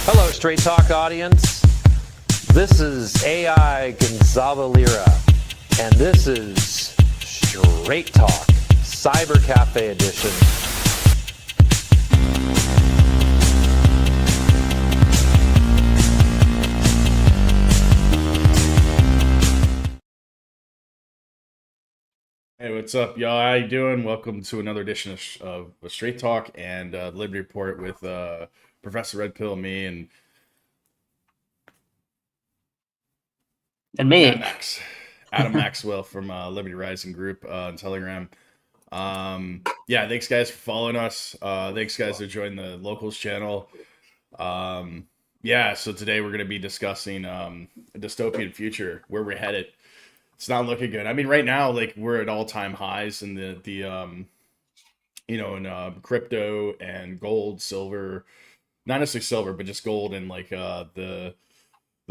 Hello, Straight Talk audience. This is AI Gonzalo Lira, and this is Straight Talk, Cyber Cafe Edition. Hey, what's up, y'all? How you doing? Welcome to another edition of Straight Talk and Liberty Report with Professor Red Pill, me, and me, Adam Maxwell from Liberty Rising Group on Telegram. Yeah, thanks guys for following us. Thanks guys for joining the Locals channel. Yeah, so today we're going to be discussing a dystopian future, where we're headed. It's not looking good. I mean, right now, like, we're at all-time highs in the crypto and gold, silver, not necessarily silver, but just gold, and like the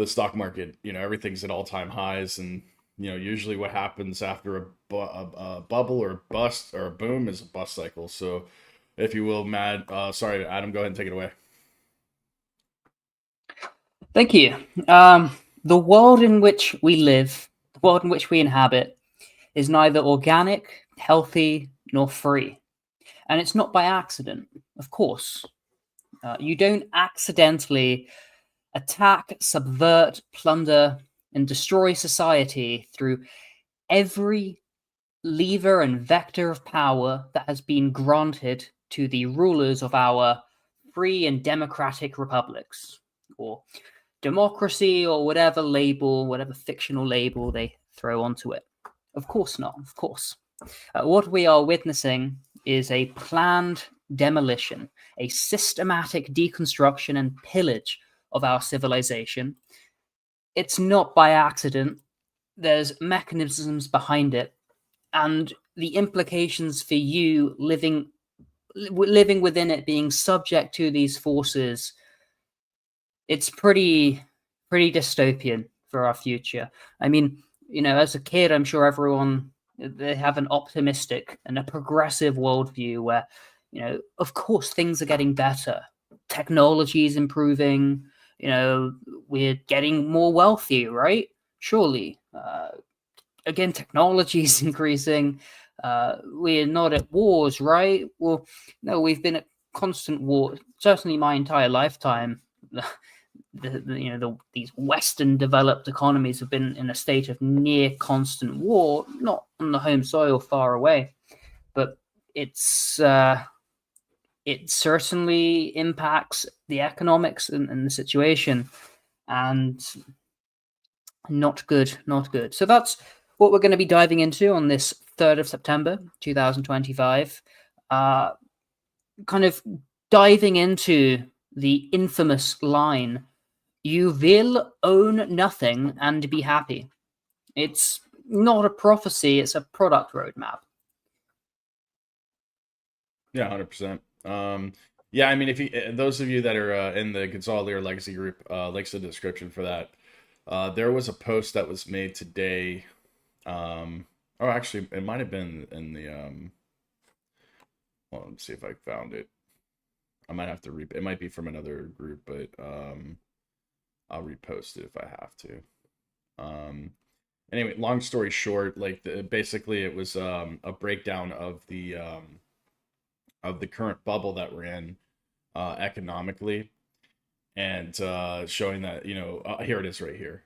stock market. You know, everything's at all-time highs, and you know, usually what happens after a bubble or bust or a boom is a bust cycle. So, if you will, sorry, Adam, go ahead and take it away. Thank you. The world in which we live, the world in which we inhabit, is neither organic, healthy, nor free. And it's not by accident, of course. You don't accidentally attack, subvert, plunder, and destroy society through every lever and vector of power that has been granted to the rulers of our free and democratic republics, or democracy, or whatever label, whatever fictional label they throw onto it. Of course not, of course. What we are witnessing is a planned demolition, a systematic deconstruction and pillage of our civilization. It's not by accident. There's mechanisms behind it, and the implications for you living within it, being subject to these forces, it's pretty dystopian for our future. I mean, you know, as a kid, I'm sure they have an optimistic and a progressive worldview where, you know, of course things are getting better. Technology is improving. You know, we're getting more wealthy, right? Surely. Again, technology is increasing. We're not at wars, right? Well, no, we've been at constant war. Certainly my entire lifetime. These Western developed economies have been in a state of near constant war, not on the home soil, far away, but it certainly impacts the economics and the situation, and not good. So that's what we're going to be diving into on this 3rd of September 2025, kind of diving into the infamous line, "You will own nothing and be happy." It's not a prophecy, it's a product roadmap. Yeah, 100%. Yeah, I mean, if you, those of you that are in the Gonzalo Lira Legacy group, links in the description for that. There was a post that was made today. Actually, it might have been in the well, let's see if I found it. I might have to it might be from another group, but I'll repost it if I have to. Anyway, long story short, like basically it was a breakdown of the current bubble that we're in economically, and showing that, you know, here it is right here.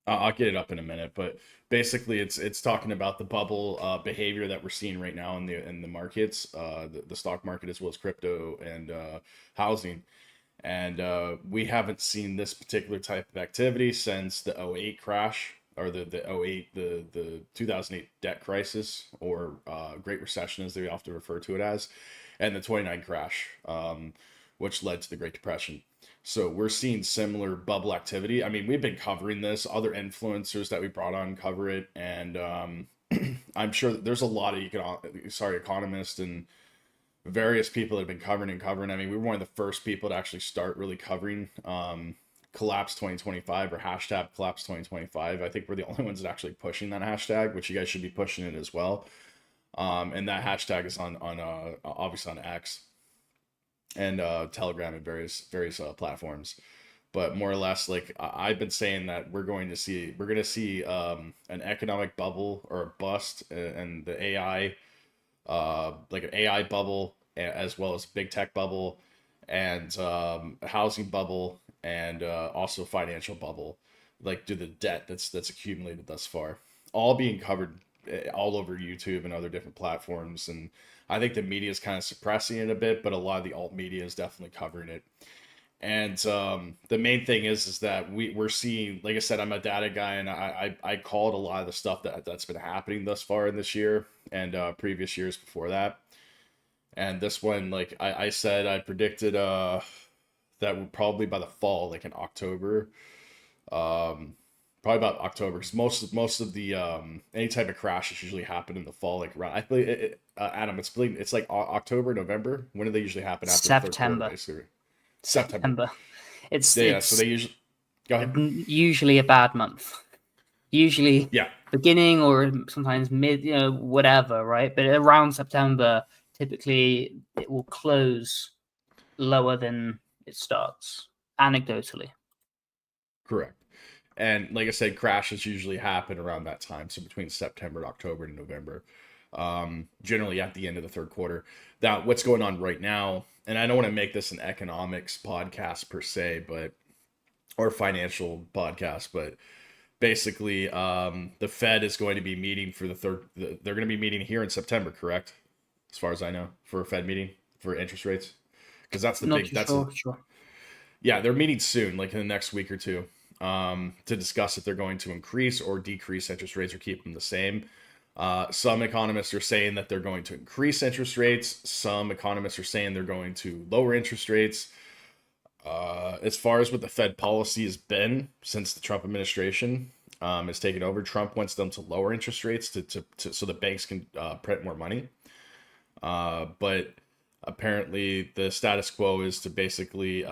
I'll get it up in a minute, but basically it's talking about the bubble behavior that we're seeing right now in the markets, the stock market, as well as crypto and housing. And we haven't seen this particular type of activity since the 2008 crash, or the 2008 debt crisis, or Great Recession as they often refer to it as, and the 29 crash, which led to the Great Depression. So we're seeing similar bubble activity. I mean, we've been covering this. Other influencers that we brought on cover it, and I'm sure that there's a lot of economists and various people that have been covering. I mean, we were one of the first people to actually start really covering Collapse 2025, or hashtag Collapse 2025. I think we're the only ones that actually pushing that hashtag, which you guys should be pushing it as well. And that hashtag is on obviously on X and Telegram and various platforms. But more or less, like I've been saying that we're going to see an economic bubble or a bust, and the AI, like an AI bubble, as well as big tech bubble, and a housing bubble, and also financial bubble, like due to the debt that's accumulated thus far, all being covered all over YouTube and other different platforms. And I think the media is kind of suppressing it a bit, but a lot of the alt media is definitely covering it. And the main thing is that we're seeing, like I said, I'm a data guy, and I called a lot of the stuff that's been happening thus far in this year and previous years before that. And this one, like I said, I predicted that would probably by the fall, like in October, probably about October, because most of the any type of crashes usually happen in the fall, like around, I believe Adam, it's like October, November. When do they usually happen? After September. the third quarter, basically. September. It's So they usually go ahead. Usually a bad month. Usually Yeah. beginning or sometimes mid, whatever, right? But around September, typically it will close lower than it starts, anecdotally. Correct. And like I said, crashes usually happen around that time. So between September, October, and November, generally at the end of the third quarter. That what's going on right now, and I don't want to make this an economics podcast per se, or financial podcast, but basically, the Fed is going to be meeting for they're going to be meeting here in September, correct? As far as I know, for a Fed meeting for interest rates, because that's the big. Sure. Yeah, they're meeting soon, like in the next week or two, to discuss if they're going to increase or decrease interest rates or keep them the same. Some economists are saying that they're going to increase interest rates. Some economists are saying they're going to lower interest rates. As far as what the Fed policy has been since the Trump administration has taken over, Trump wants them to lower interest rates to so the banks can print more money. But apparently the status quo is to basically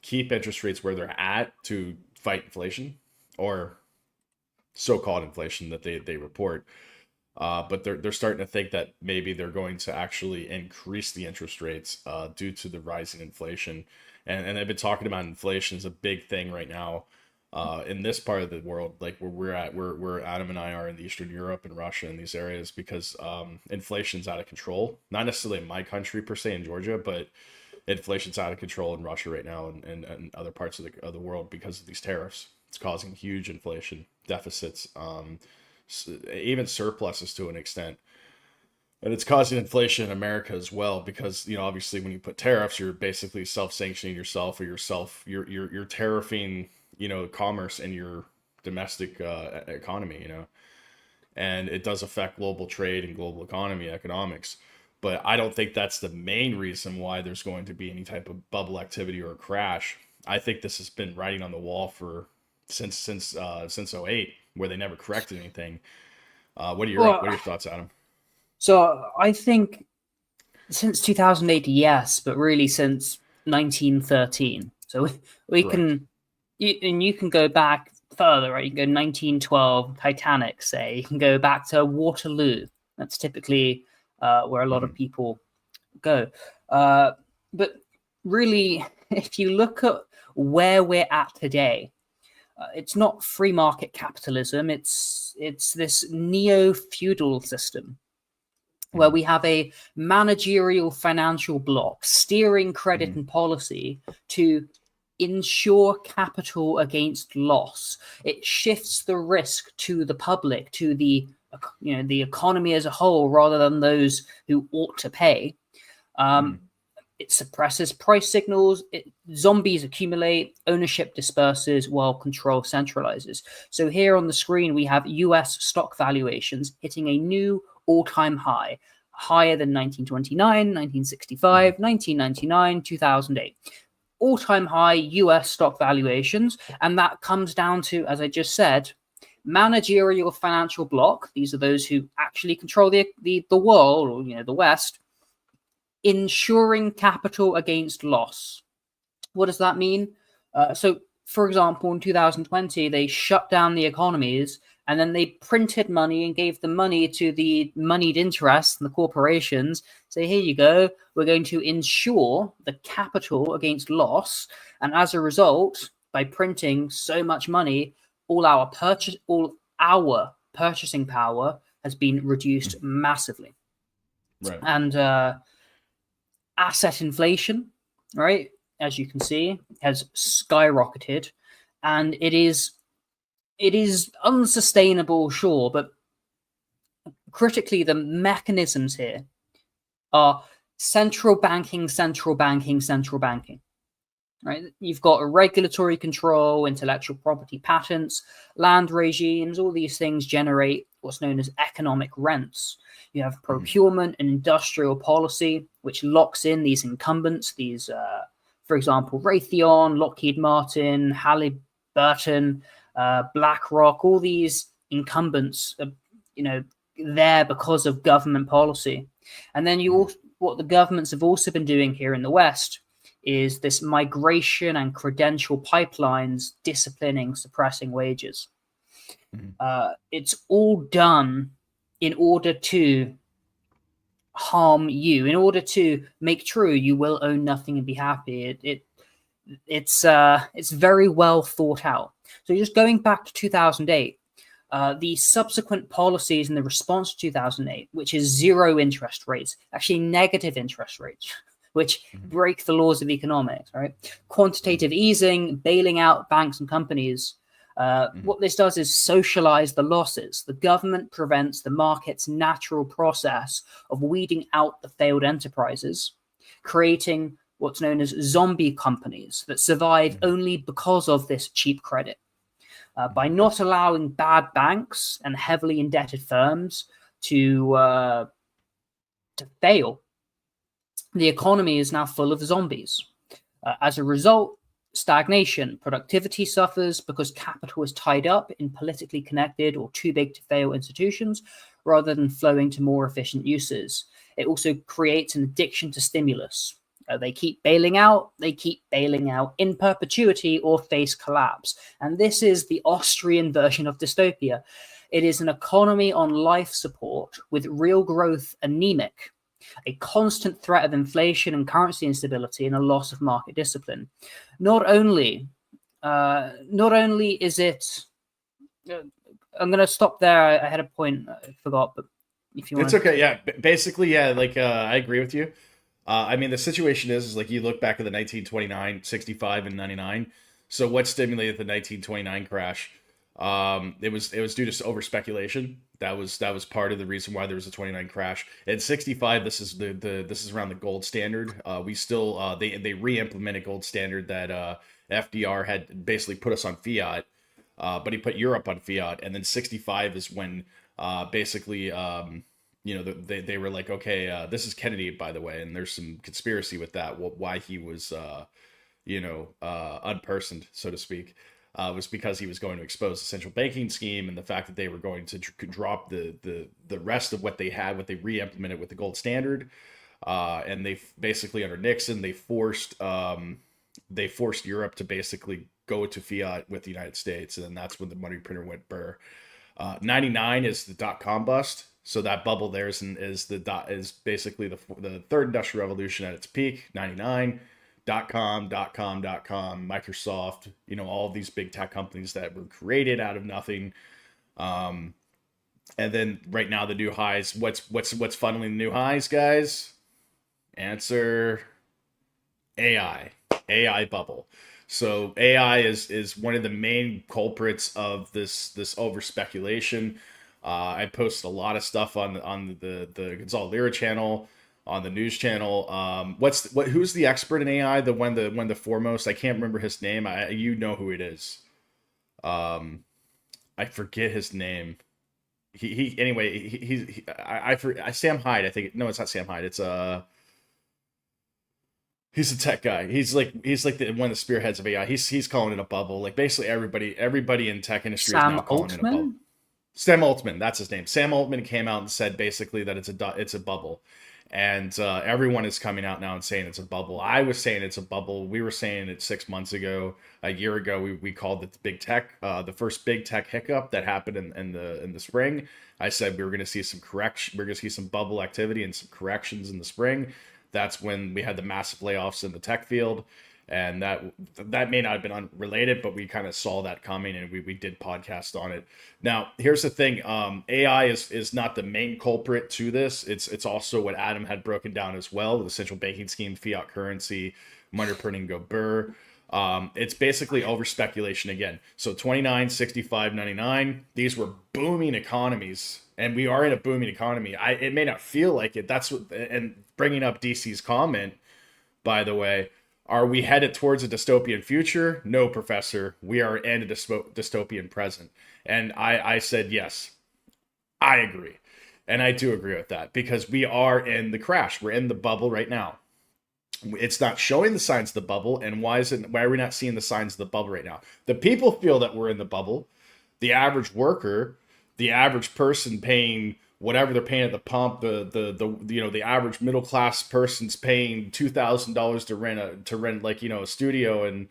keep interest rates where they're at to fight inflation, or so-called inflation that they report. But they're starting to think that maybe they're going to actually increase the interest rates due to the rising inflation. And they've been talking about inflation is a big thing right now in this part of the world, like where we're at, where Adam and I are in Eastern Europe and Russia and these areas, because inflation's out of control. Not necessarily in my country per se, in Georgia, but inflation's out of control in Russia right now and other parts of the world because of these tariffs. It's causing huge inflation, deficits, even surpluses to an extent. And it's causing inflation in America as well, because, obviously when you put tariffs, you're basically self-sanctioning yourself, or you're tariffing, commerce in your domestic economy, and it does affect global trade and global economy, economics. But I don't think that's the main reason why there's going to be any type of bubble activity or a crash. I think this has been writing on the wall since 2008, where they never corrected anything. What are your thoughts, Adam? So I think since 2008, yes, but really since 1913. So we can, and you can go back further, right? You can go 1912, Titanic, say. You can go back to Waterloo. That's typically where a lot of people go. But really, if you look at where we're at today, it's not free market capitalism. It's this neo-feudal system where we have a managerial financial block steering credit and policy to ensure capital against loss. It shifts the risk to the public, to the economy as a whole, rather than those who ought to pay. It suppresses price signals. Zombies accumulate, ownership disperses, while control centralizes. So here on the screen, we have US stock valuations hitting a new all-time high, higher than 1929, 1965, 1999, 2008. All-time high US stock valuations, and that comes down to, as I just said, managerial financial block. These are those who actually control the world, or the West, ensuring capital against loss. What does that mean? So, for example, in 2020, they shut down the economies And then they printed money and gave the money to the moneyed interests and the corporations. Say, here you go. We're going to insure the capital against loss. And as a result, by printing so much money, all our purchasing power has been reduced massively. Right. And asset inflation, right, as you can see, has skyrocketed. And it is unsustainable, sure, but critically, the mechanisms here are central banking, right? You've got regulatory control, intellectual property patents, land regimes, all these things generate what's known as economic rents. You have procurement and industrial policy, which locks in these incumbents, for example, Raytheon, Lockheed Martin, Halliburton, BlackRock, all these incumbents are, there because of government policy. And then what the governments have also been doing here in the West is this migration and credential pipelines disciplining, suppressing wages. It's all done in order to harm you, in order to make true you will own nothing and be happy. It's very well thought out. So just going back to 2008, the subsequent policies in the response to 2008, which is zero interest rates, actually negative interest rates, which break the laws of economics, right? Quantitative easing, bailing out banks and companies. What this does is socialize the losses. The government prevents the market's natural process of weeding out the failed enterprises, creating what's known as zombie companies that survive only because of this cheap credit. By not allowing bad banks and heavily indebted firms to fail, the economy is now full of zombies. As a result, stagnation, productivity suffers because capital is tied up in politically connected or too big to fail institutions rather than flowing to more efficient uses. It also creates an addiction to stimulus. They keep bailing out in perpetuity or face collapse. And this is the Austrian version of dystopia. It is an economy on life support with real growth anemic, a constant threat of inflation and currency instability, and a loss of market discipline. Not only is it... I'm going to stop there. I had a point I forgot, but if you want... It's okay, yeah. Basically, yeah, I agree with you. I mean, the situation is like you look back at the 1929, 65, and 99. So what stimulated the 1929 crash? It was due to over speculation. That was part of the reason why there was a 29 crash. In 65, this is around the gold standard. We still they re-implemented gold standard that FDR had basically put us on fiat, but he put Europe on fiat. And then 65 is when basically. They were like, okay, this is Kennedy, by the way, and there's some conspiracy with that. Why he was, unpersoned, so to speak, was because he was going to expose the central banking scheme and the fact that they were going to drop the rest of what they had, what they re-implemented with the gold standard, and they basically under Nixon they forced Europe to basically go to fiat with the United States, and then that's when the money printer went burr. 99 is the dot-com bust. So that bubble there is basically the third industrial revolution at its peak. 99, .com, Microsoft, all of these big tech companies that were created out of nothing. And then right now the new highs. What's funneling the new highs, guys? Answer: AI bubble. So AI is one of the main culprits of this over speculation. I posted a lot of stuff on the Gonzalo Lira channel, on the news channel. Who's the expert in AI? The one the foremost. I can't remember his name. You know who it is. I forget his name. He's Sam Hyde. I think no, it's not Sam Hyde. It's he's a tech guy. He's like one of the spearheads of AI. He's calling it a bubble. Like basically everybody in tech industry is now calling it a bubble. Sam Altman, that's his name. Sam Altman came out and said basically that it's a bubble. And everyone is coming out now and saying it's a bubble. I was saying it's a bubble. We were saying it 6 months ago. A year ago, we called it the big tech, the first big tech hiccup that happened in the spring. I said we were going to see some correction. We're going to see some bubble activity and some corrections in the spring. That's when we had the massive layoffs in the tech field. And that may not have been unrelated, but we kind of saw that coming, and we did podcast on it. Now, here's the thing: AI is not the main culprit to this. It's also what Adam had broken down as well: the central banking scheme, fiat currency, money printing, go burr. It's basically over speculation again. So 29, 65, 99, these were booming economies, and we are in a booming economy. It may not feel like it. That's what. And bringing up DC's comment, by the way. Are we headed towards a dystopian future? No, Professor. We are in a dystopian present. And I said, yes, I agree. And I do agree with that because we are in the crash. We're in the bubble right now. It's not showing the signs of the bubble. And why are we not seeing the signs of the bubble right now? The people feel that we're in the bubble. The average worker, the average person paying whatever they're paying at the pump, the average middle class person's paying $2,000 to rent like a studio in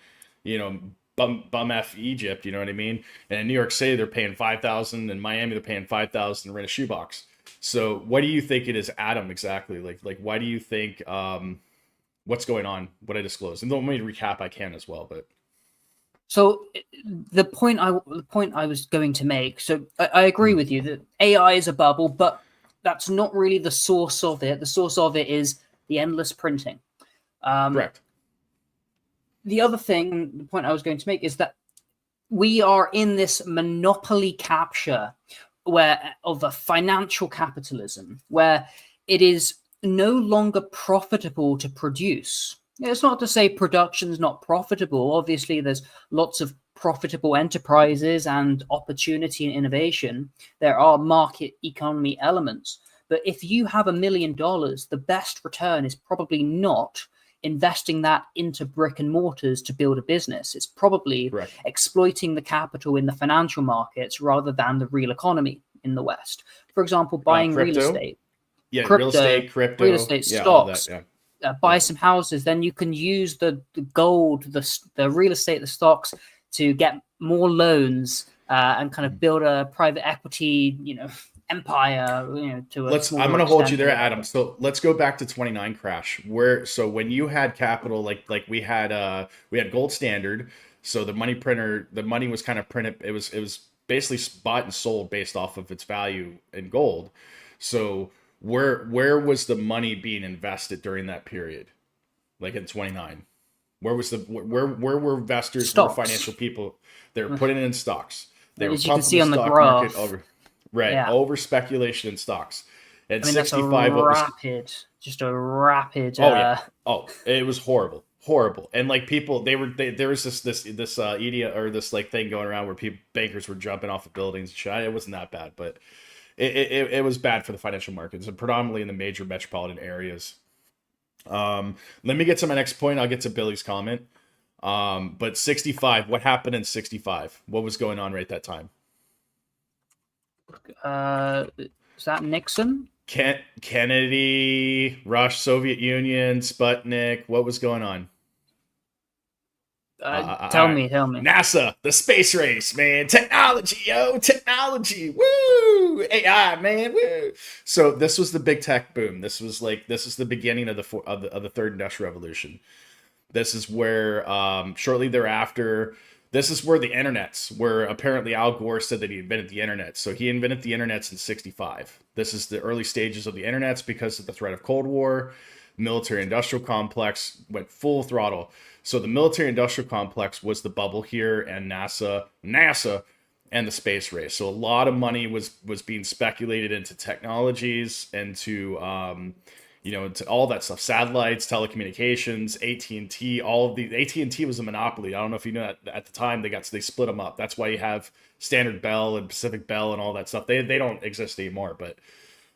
bum f Egypt, you know what I mean? And in New York City they're paying $5,000, in Miami they're paying $5,000 to rent a shoebox. So what do you think it is, Adam? Exactly, like why do you think what's going on? What I disclosed, and let me recap. I can as well, but. So the point I was going to make, so I agree with you that AI is a bubble, but that's not really the source of it. The source of it is the endless printing. Correct. The other thing, the point I was going to make is that we are in this monopoly capture of a financial capitalism where it is no longer profitable to produce. It's not to say production's not profitable. Obviously, there's lots of profitable enterprises and opportunity and innovation. There are market economy elements. But if you have $1 million, the best return is probably not investing that into brick and mortars to build a business. It's probably exploiting the capital in the financial markets rather than the real economy in the West. For example, buying real estate. Yeah, real estate, real estate, yeah, stocks. All that, yeah. Buy some houses, then you can use the gold, the real estate, the stocks to get more loans and kind of build a private equity, empire. I'm going to hold you there, Adam. So let's go back to 29 crash. So when you had capital, like we had gold standard. So the money was kind of printed. It was basically bought and sold based off of its value in gold. So where was the money being invested during that period? Like in 29, where were investors, where were financial people? They were putting it in stocks. They were pumping the stock market over, over speculation in stocks. At 65, just a rapid. It was horrible. And like people, there was this idea or this like thing going around where bankers were jumping off of buildings and shit. It wasn't that bad, but. It was bad for the financial markets, and predominantly in the major metropolitan areas. Let me get to my next point. I'll get to Billy's comment. But 65, what happened in 65? What was going on right at that time? Is that Nixon? Kennedy, Russia, Soviet Union, Sputnik. What was going on? Tell me. NASA, the space race, man. Technology, technology. Woo! AI, man. Woo! So this was the big tech boom. This is the beginning of the third industrial revolution. This is where shortly thereafter, this is where the internets, where apparently Al Gore said that he invented the internet. So he invented the internets in 65. This is the early stages of the internets because of the threat of Cold War. Military industrial complex went full throttle. So the military industrial complex was the bubble here, and NASA and the space race. So a lot of money was being speculated into technologies, into into all that stuff, satellites, telecommunications, AT&T. All of the AT&T was a monopoly. I don't know if you know that at the time they split them up. That's why you have Standard Bell and Pacific Bell and all that stuff. They don't exist anymore. But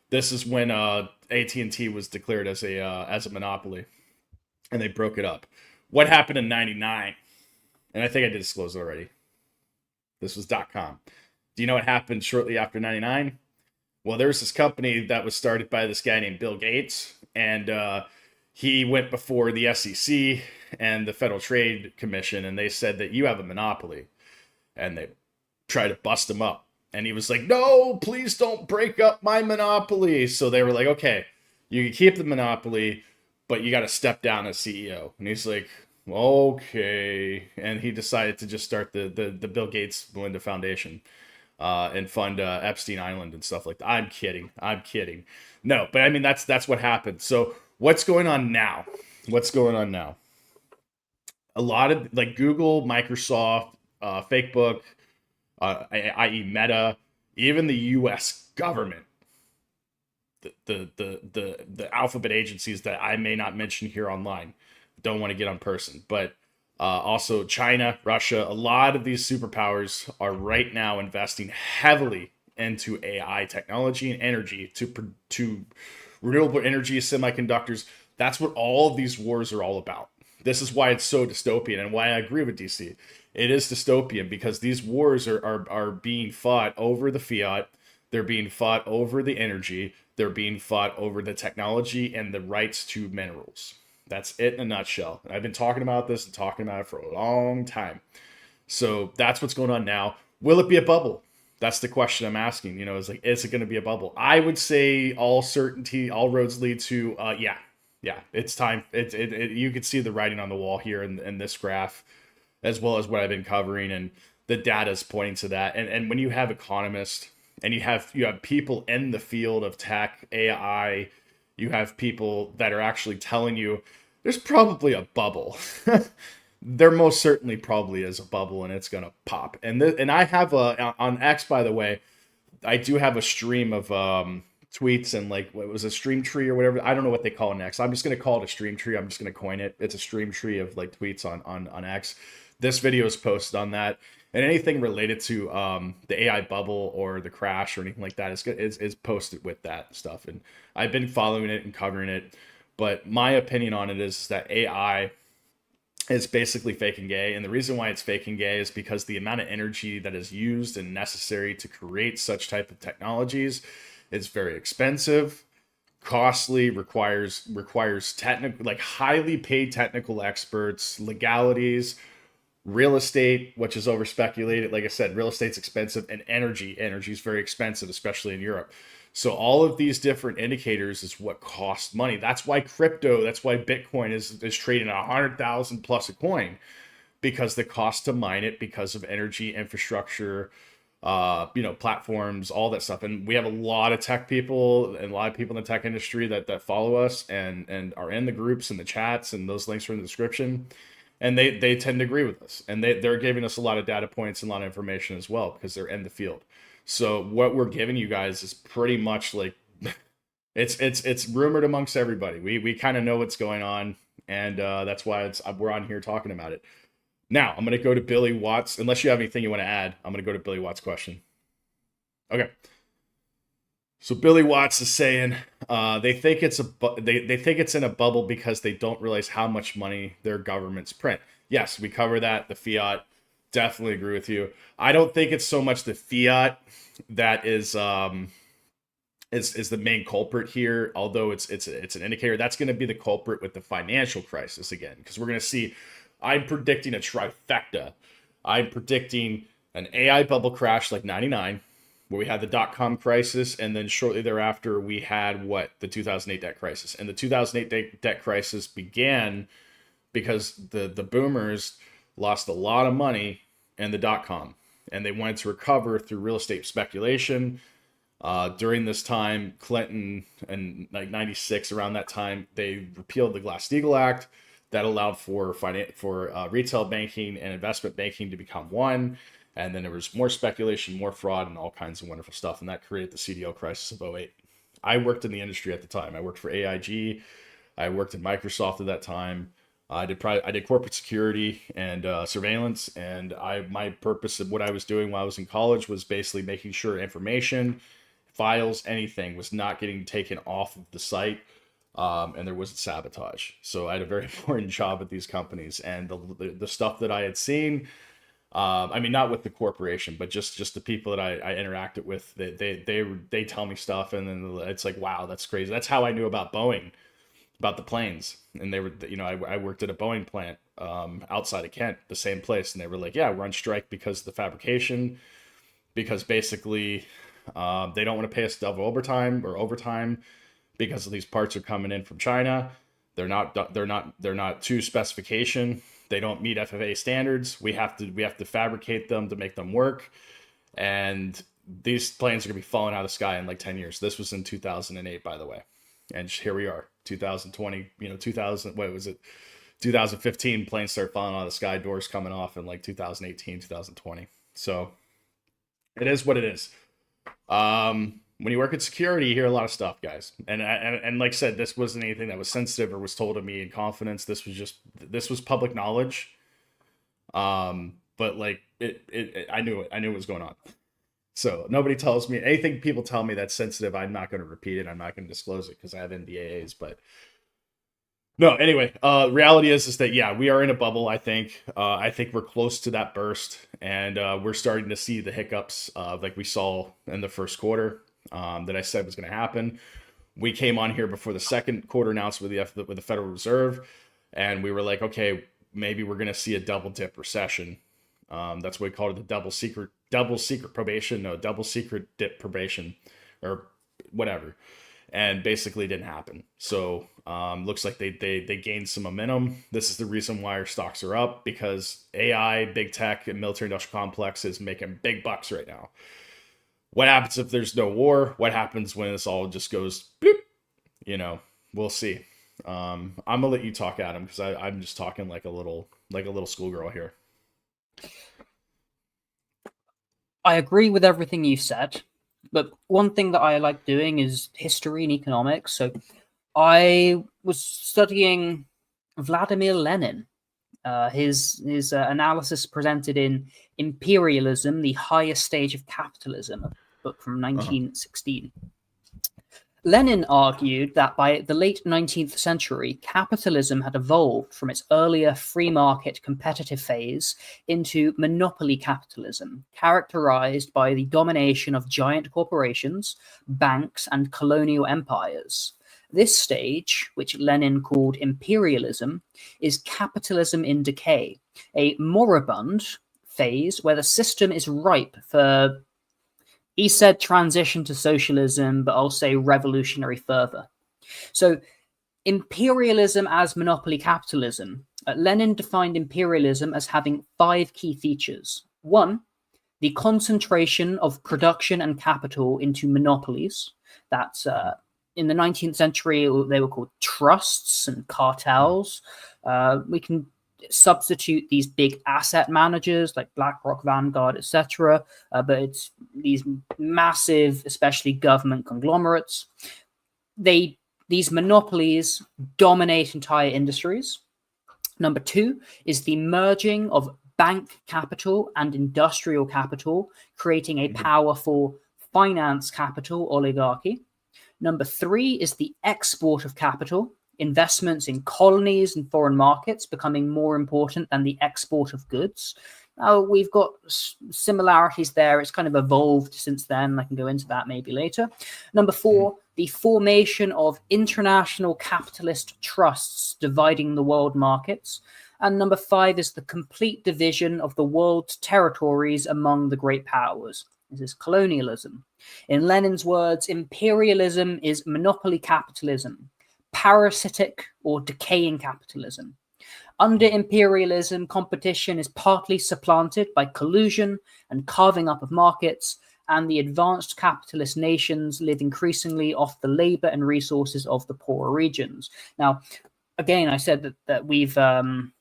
this is when AT&T was declared as a monopoly, and they broke it up. What happened in 99? And I think I did disclose it already. This was .com. Do you know what happened shortly after 99? Well, there was this company that was started by this guy named Bill Gates, and he went before the SEC and the Federal Trade Commission, and they said that you have a monopoly, and they tried to bust him up. And he was like, no, please don't break up my monopoly. So they were like, okay, you can keep the monopoly, but you got to step down as CEO. And he's like, okay. And he decided to just start the Bill Gates Melinda Foundation and fund Epstein Island and stuff like that. I'm kidding. No, but I mean, that's what happened. So what's going on now? A lot of like Google, Microsoft, Facebook, i.e. Meta, even the U.S. government, the alphabet agencies that I may not mention here online, don't want to get on person, but also China, Russia, a lot of these superpowers are right now investing heavily into AI technology and energy to renewable energy, semiconductors. That's what all of these wars are all about. This is why it's so dystopian and why I agree with DC. It is dystopian because these wars are being fought over the fiat. They're being fought over the energy. They're being fought over the technology and the rights to minerals. That's it in a nutshell. And I've been talking about this and talking about it for a long time. So that's what's going on now. Will it be a bubble? That's the question I'm asking. You know, is it going to be a bubble? I would say all certainty, all roads lead to, yeah, it's time. You can see the writing on the wall here in this graph, as well as what I've been covering, and the data is pointing to that. And when you have economists and you have people in the field of tech, AI, you have people that are actually telling you there's probably a bubble. There most certainly probably is a bubble, and it's gonna pop. And I have on X, by the way, I do have a stream of tweets and like what was a stream tree or whatever. I don't know what they call it next. I'm just gonna call it a stream tree. I'm just gonna coin it. It's a stream tree of like tweets on X. This video is posted on that, and anything related to the AI bubble or the crash or anything like that is posted with that stuff. And I've been following it and covering it. But my opinion on it is that AI is basically fake and gay. And the reason why it's fake and gay is because the amount of energy that is used and necessary to create such type of technologies is very expensive, costly, requires technical, like highly paid technical experts, legalities, real estate, which is over speculated. Like I said, real estate's expensive, and energy is very expensive, especially in Europe. So all of these different indicators is what costs money. That's why Bitcoin is trading at 100,000 plus a coin, because the cost to mine it, because of energy, infrastructure, platforms, all that stuff. And we have a lot of tech people and a lot of people in the tech industry that follow us and are in the groups and the chats, and those links are in the description. And they tend to agree with us, and they're giving us a lot of data points and a lot of information as well, because they're in the field. So what we're giving you guys is pretty much like it's rumored amongst everybody. We kind of know what's going on, and that's why we're on here talking about it. Now I'm gonna go to Billy Watts. Unless you have anything you want to add, I'm gonna go to Billy Watts' question. Okay. So Billy Watts is saying they think it's in a bubble because they don't realize how much money their governments print. Yes, we cover that. The fiat, definitely agree with you. I don't think it's so much the fiat that is the main culprit here, although it's an indicator. That's going to be the culprit with the financial crisis again, because we're going to see. I'm predicting a trifecta. I'm predicting an AI bubble crash like 99. Where we had the dot-com crisis, and then shortly thereafter we had the 2008 debt crisis. And the 2008 debt crisis began because the boomers lost a lot of money in the dot-com, and they wanted to recover through real estate speculation. During this time, Clinton, and like 96, around that time, they repealed the Glass-Steagall Act that allowed for retail banking and investment banking to become one. And then there was more speculation, more fraud, and all kinds of wonderful stuff. And that created the CDO crisis of 2008. I worked in the industry at the time. I worked for AIG. I worked in Microsoft at that time. I did corporate security and surveillance. And my purpose of what I was doing while I was in college was basically making sure information, files, anything was not getting taken off of the site. And there wasn't sabotage. So I had a very important job at these companies. And the stuff that I had seen, I mean, not with the corporation, but just the people that I interacted with. They tell me stuff, and then it's like, wow, that's crazy. That's how I knew about Boeing, about the planes. And they were, I worked at a Boeing plant outside of Kent, the same place, and they were like, yeah, we're on strike because of the fabrication, because basically they don't want to pay us double overtime because of these parts are coming in from China. They're not to specification. They don't meet FAA standards. We have to fabricate them to make them work. And these planes are going to be falling out of the sky in like 10 years. This was in 2008, by the way. And here we are, 2020, 2015, planes start falling out of the sky, doors coming off in like 2018, 2020. So it is what it is. When you work in security, you hear a lot of stuff, guys. And like I said, this wasn't anything that was sensitive or was told to me in confidence. This was public knowledge. But like I knew it was going on. So nobody tells me anything. People tell me that's sensitive. I'm not going to repeat it. I'm not going to disclose it because I have NDAs. But no, anyway, reality is that, yeah, we are in a bubble. I think we're close to that burst, and we're starting to see the hiccups like we saw in the first quarter that I said was going to happen. We came on here before the second quarter announcement with the Federal Reserve, and we were like, okay, maybe we're going to see a double dip recession. That's what we called it, the double secret dip probation, or whatever. And basically didn't happen. So looks like they gained some momentum. This is the reason why our stocks are up, because AI, big tech, and military industrial complex is making big bucks right now. What happens if there's no war? What happens when this all just goes bloop? We'll see. I'm gonna let you talk, Adam, because I'm just talking like a little schoolgirl here. I agree with everything you said. But one thing that I like doing is history and economics. So I was studying Vladimir Lenin. His analysis presented in Imperialism, the Highest Stage of Capitalism, a book from 1916. Lenin argued that by the late 19th century, capitalism had evolved from its earlier free market competitive phase into monopoly capitalism, characterized by the domination of giant corporations, banks, and colonial empires. This stage, which Lenin called imperialism, is capitalism in decay, a moribund phase where the system is ripe for, he said, transition to socialism, but I'll say revolutionary fervor. So imperialism as monopoly capitalism. Lenin defined imperialism as having 5 key features. 1, the concentration of production and capital into monopolies. That's in the 19th century, they were called trusts and cartels. We can substitute these big asset managers like BlackRock, Vanguard, etc. But it's these massive, especially government conglomerates. These monopolies dominate entire industries. Number 2 is the merging of bank capital and industrial capital, creating a powerful finance capital oligarchy. Number 3 is the export of capital, investments in colonies and foreign markets becoming more important than the export of goods. Now, we've got similarities there. It's kind of evolved since then. I can go into that maybe later. Number 4, the formation of international capitalist trusts dividing the world markets. And number 5 is the complete division of the world's territories among the great powers. This is colonialism. In Lenin's words, imperialism is monopoly capitalism, parasitic or decaying capitalism. Under imperialism, competition is partly supplanted by collusion and carving up of markets, and the advanced capitalist nations live increasingly off the labor and resources of the poorer regions. Now, again, I said that we've kind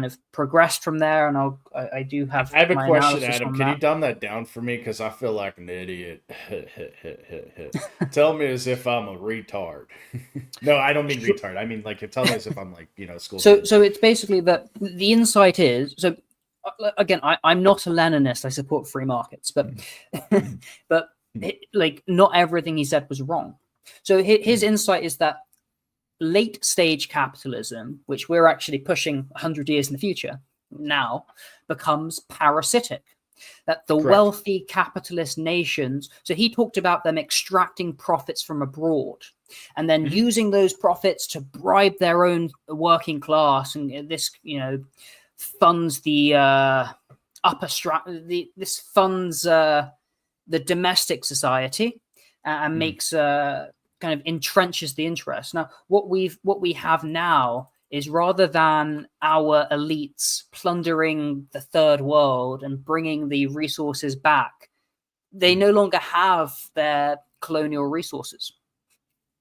of progressed from there, and I do have. I have a question, Adam. Can you dumb that down for me? Because I feel like an idiot. Tell me as if I'm a retard. No, I don't mean retard. I mean tell me as if I'm school. So it's basically that the insight is so. Again, I'm not a Leninist. I support free markets, but not everything he said was wrong. So his insight is that late stage capitalism, which we're actually pushing 100 years in the future, now becomes parasitic. That the Correct. wealthy capitalist nations, so he talked about them extracting profits from abroad and then using those profits to bribe their own working class, and this, funds the this funds the domestic society and makes kind of entrenches the interest. Now, what we have now is, rather than our elites plundering the third world and bringing the resources back, they no longer have their colonial resources.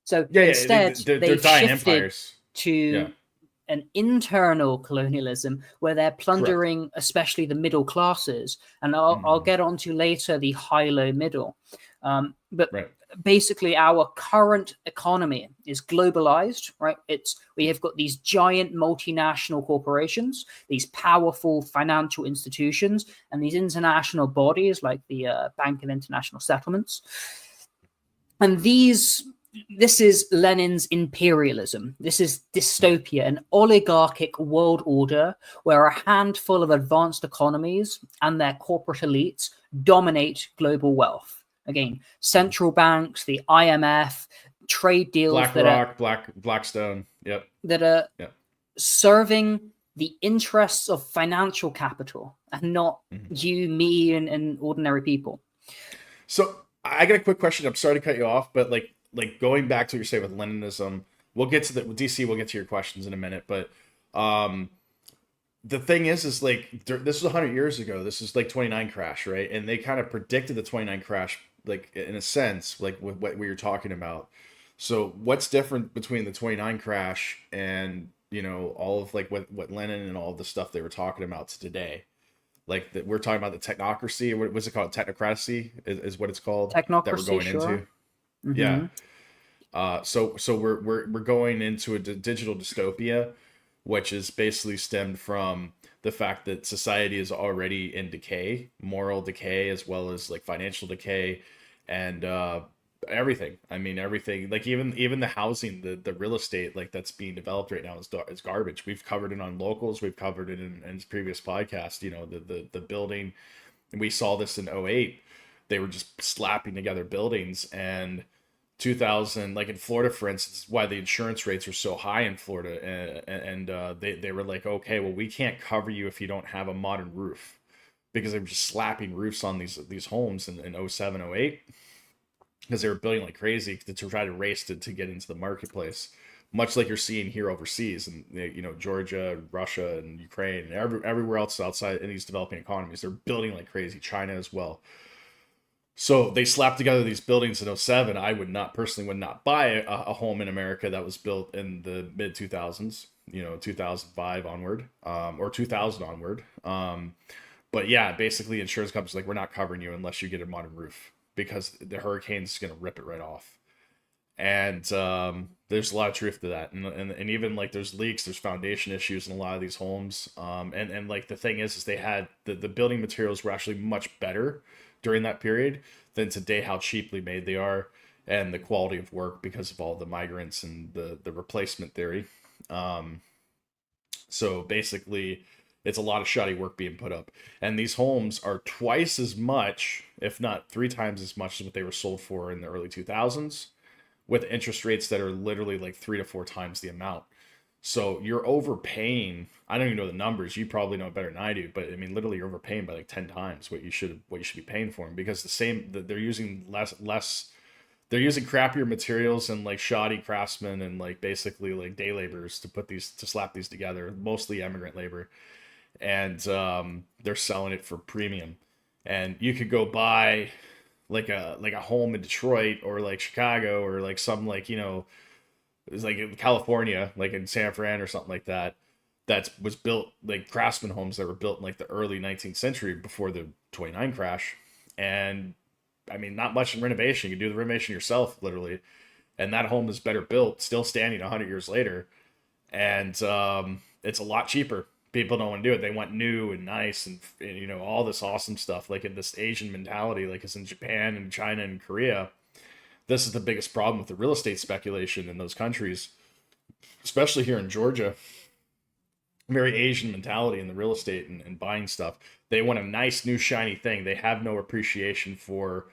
So instead, they're they've dying shifted empires to an internal colonialism where they're plundering, especially the middle classes. And I'll get onto later the high-low middle. But basically, our current economy is globalized, right? We have got these giant multinational corporations, these powerful financial institutions, and these international bodies like the Bank of International Settlements. And this is Lenin's imperialism. This is dystopia, an oligarchic world order where a handful of advanced economies and their corporate elites dominate global wealth. Again, central banks, the IMF, trade deals Blackstone, that are serving the interests of financial capital and not you, me, and ordinary people. So I got a quick question. I'm sorry to cut you off, but like going back to what you're saying with Leninism, we'll get to DC. We'll get to your questions in a minute, but the thing is like this was 100 years ago. This is like 29 crash, right? And they kind of predicted the 29 crash, like in a sense, like with what we were talking about. So what's different between the 29 crash and all of like what Lenin and all the stuff they were talking about today? Like that we're talking about the technocracy, or what's it called? Technocracy is what it's called. Technocracy, that we're going into. Yeah. So we're going into a digital dystopia, which is basically stemmed from the fact that society is already in decay, moral decay, as well as like financial decay, and everything. I mean, everything. Like even the housing, the real estate, like that's being developed right now is garbage. We've covered it on Locals. We've covered it in previous podcasts. The building. And we saw this in 2008. They were just slapping together buildings, and 2000, like in Florida, for instance, why the insurance rates are so high in Florida, and they were like, okay, well, we can't cover you if you don't have a modern roof, because they were just slapping roofs on these homes in 07, 08, because they were building like crazy to try to race to get into the marketplace, much like you're seeing here overseas, and Georgia, Russia, and Ukraine, and everywhere else outside in these developing economies, they're building like crazy. China as well. So they slapped together these buildings in 07. I would not buy a home in America that was built in the mid 2000s, 2005 onward, or 2000 onward. But yeah, basically insurance companies like, we're not covering you unless you get a modern roof, because the hurricane's going to rip it right off. And there's a lot of truth to that. And even like there's leaks, there's foundation issues in a lot of these homes. And like the thing is they had the building materials were actually much better during that period than today, how cheaply made they are, and the quality of work because of all the migrants and the replacement theory. So basically it's a lot of shoddy work being put up, and these homes are twice as much, if not 3 times as much, as what they were sold for in the early 2000s, with interest rates that are literally like 3 to 4 times the amount. So you're overpaying. I don't even know the numbers. You probably know better than I do, but I mean, literally, you're overpaying by like 10 times what you should be paying for them, because they're using less. They're using crappier materials and like shoddy craftsmen and like basically like day laborers to slap these together, mostly immigrant labor, and they're selling it for premium. And you could go buy like a home in Detroit or like Chicago or like some like it's like in California, like in San Fran or something like that, was built like craftsman homes that were built in like the early 19th century before the 29 crash. And I mean, not much in renovation. You can do the renovation yourself, literally. And that home is better built, still standing 100 years later. And it's a lot cheaper. People don't want to do it. They want new and nice and all this awesome stuff, like in this Asian mentality, like it's in Japan and China and Korea. This is the biggest problem with the real estate speculation in those countries, especially here in Georgia. very Asian mentality in the real estate and buying stuff. They want a nice new shiny thing. They have no appreciation for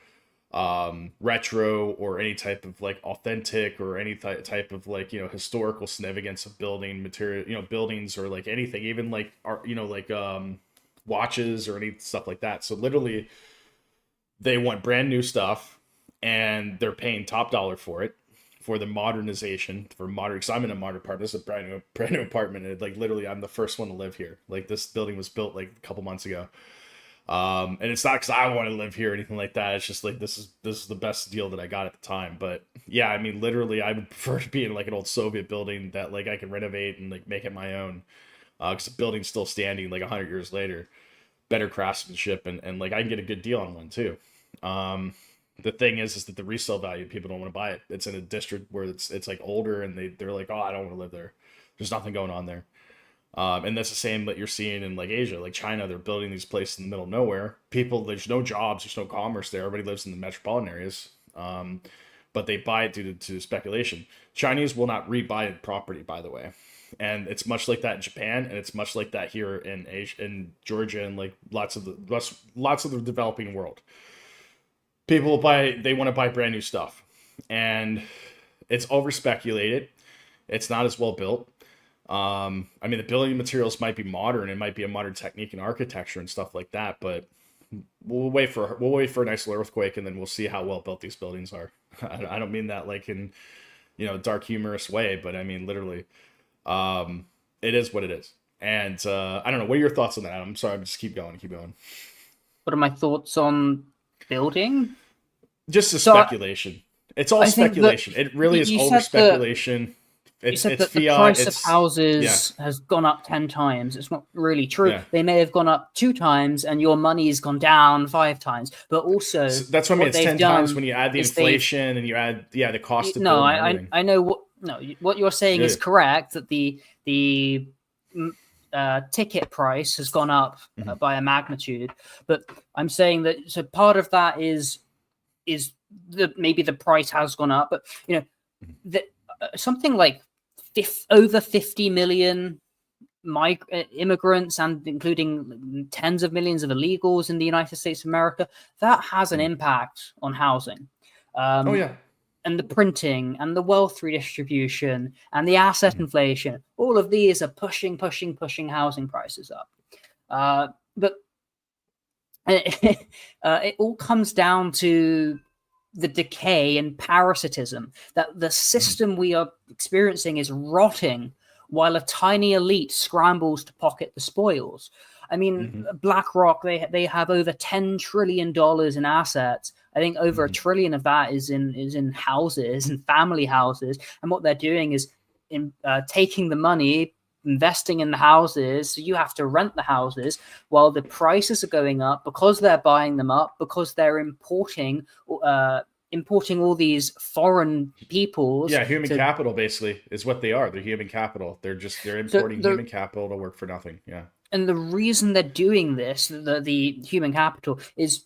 retro or any type of like authentic or any type of like, you know, historical significance of building material, you know, buildings or like anything, even like art, you know, like watches or any stuff like that. So literally they want brand new stuff and they're paying top dollar for it, for the modernization, for modern, because I'm in a modern apartment. This is a brand new apartment. And like literally I'm the first one to live here. Like this building was built like a couple months ago. And it's not because I want to live here or anything like that. It's just like this is the best deal that I got at the time. But yeah, I mean, literally, I would prefer to be in like an old Soviet building that like I can renovate and like make it my own. Because the building's still standing like 100 years later, better craftsmanship, and like I can get a good deal on one too. The thing is that the resale value, people don't want to buy it. It's in a district where it's like older, and they're like, oh, I don't want to live there. There's nothing going on there. And that's the same that you're seeing in like Asia, like China. They're building these places in the middle of nowhere. There's no jobs, there's no commerce there. Everybody lives in the metropolitan areas, but they buy it due to speculation. Chinese will not rebuy property, by the way, and it's much like that in Japan, and it's much like that here in Asia, in Georgia, and like lots of the developing world. People they want to buy brand new stuff, and it's over speculated. It's not as well built. I mean, the building materials might be modern. It might be a modern technique in architecture and stuff like that. But we'll wait for a nice little earthquake, and then we'll see how well built these buildings are. I don't mean that like in, you know, dark humorous way, but I mean literally, it is what it is. And I don't know. What are your thoughts on that? I'm sorry. Just keep going. What are my thoughts on building? Just the speculation. It's all speculation. It really is over speculation. You said that the price of houses has gone up 10 times. It's not really true. Yeah. They may have gone up 2 times and your money's gone down 5 times. But also, so that's what I mean. It's 10 times when you add the inflation and you add the cost of no, I know what you're saying is correct, that the ticket price has gone up by a magnitude. But I'm saying that so part of that is maybe the price has gone up, but you know something like over 50 million immigrants, and including tens of millions of illegals in the United States of America, that has an impact on housing. And the printing and the wealth redistribution and the asset inflation, all of these are pushing housing prices up. But it all comes down to the decay and parasitism, that the system we are experiencing is rotting while a tiny elite scrambles to pocket the spoils. I mean, BlackRock, they have over $10 trillion in assets. I think over $1 trillion of that is in houses and family houses. And what they're doing is taking the money, investing in the houses. So you have to rent the houses while the prices are going up because they're buying them up, because they're importing all these foreign peoples. Yeah, human capital basically is what they are. They're human capital. They're importing human capital to work for nothing. Yeah. And the reason they're doing this, the human capital, is,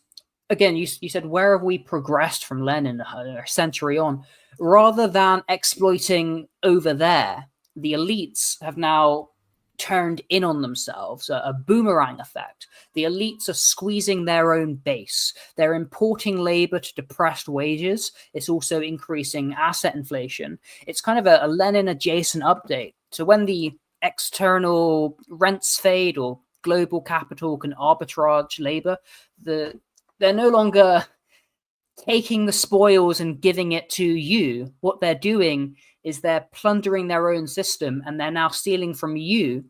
again, you said, where have we progressed from Lenin a century on? Rather than exploiting over there, the elites have now turned in on themselves, a boomerang effect. The elites are squeezing their own base. They're importing labor to depressed wages. It's also increasing asset inflation. It's kind of a Lenin adjacent update. So when the external rents fade or global capital can arbitrage labor, they're no longer taking the spoils and giving it to you. What they're doing is they're plundering their own system, and they're now stealing from you.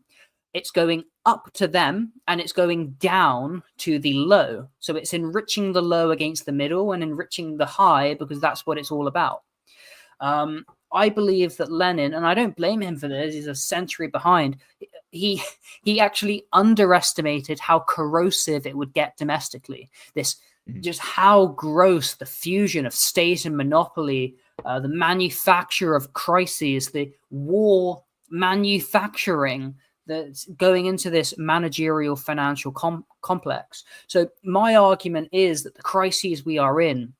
It's going up to them and it's going down to the low. So it's enriching the low against the middle and enriching the high, because that's what it's all about. I believe that Lenin, and I don't blame him for this, he's a century behind. He actually underestimated how corrosive it would get domestically. Just how gross the fusion of state and monopoly, the manufacture of crises, the war manufacturing that's going into this managerial financial complex. So my argument is that the crises we are in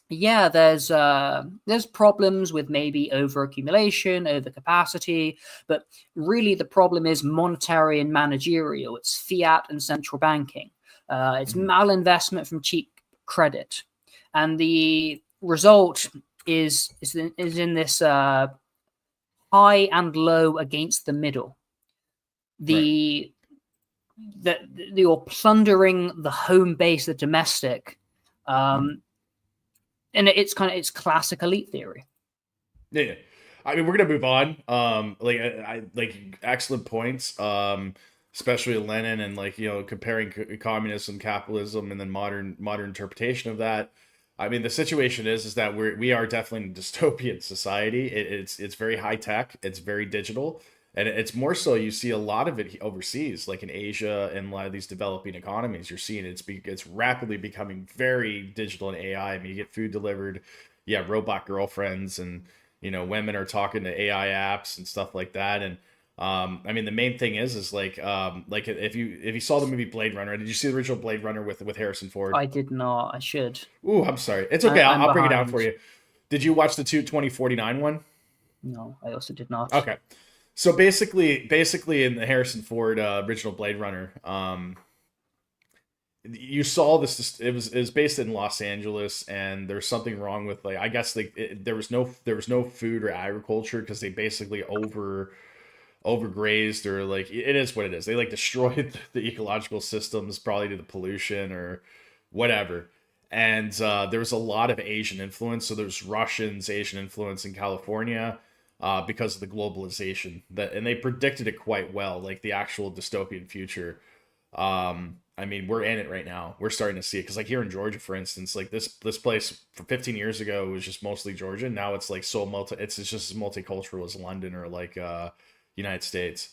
yeah, there's problems with maybe overaccumulation, overcapacity, but really the problem is monetary and managerial. It's fiat and central banking. It's malinvestment from cheap credit, and the result is in this high and low against the middle. The that you're plundering the home base, the domestic. And it's classic elite theory. Yeah. I mean, we're gonna move on. I like excellent points. Especially Lenin and comparing communism, capitalism, and then modern interpretation of that. I mean, the situation is that we are definitely in a dystopian society. It's very high tech. It's very digital, and it's more so you see a lot of it overseas, like in Asia and a lot of these developing economies. You're seeing it's rapidly becoming very digital and AI. I mean, you get food delivered, robot girlfriends, and women are talking to AI apps and stuff like that. And I mean, the main thing is like if you saw the movie Blade Runner, did you see the original Blade Runner with Harrison Ford? I did not. I should. Ooh, I'm sorry. It's okay. I'll break it down for you. Did you watch the 2049 one? No, I also did not. Okay. So basically in the Harrison Ford original Blade Runner, you saw this. It was based in Los Angeles, and there's something wrong with I guess there was no food or agriculture because they basically overgrazed, or it is what it is. They destroyed the ecological systems, probably to the pollution or whatever. And there was a lot of Asian influence. So there's Asian influence in California. Because of the globalization and they predicted it quite well, like the actual dystopian future. I mean, we're in it right now. We're starting to see it because here in Georgia, for instance, this place for 15 years ago was just mostly Georgia. Now it's it's just as multicultural as London or United States,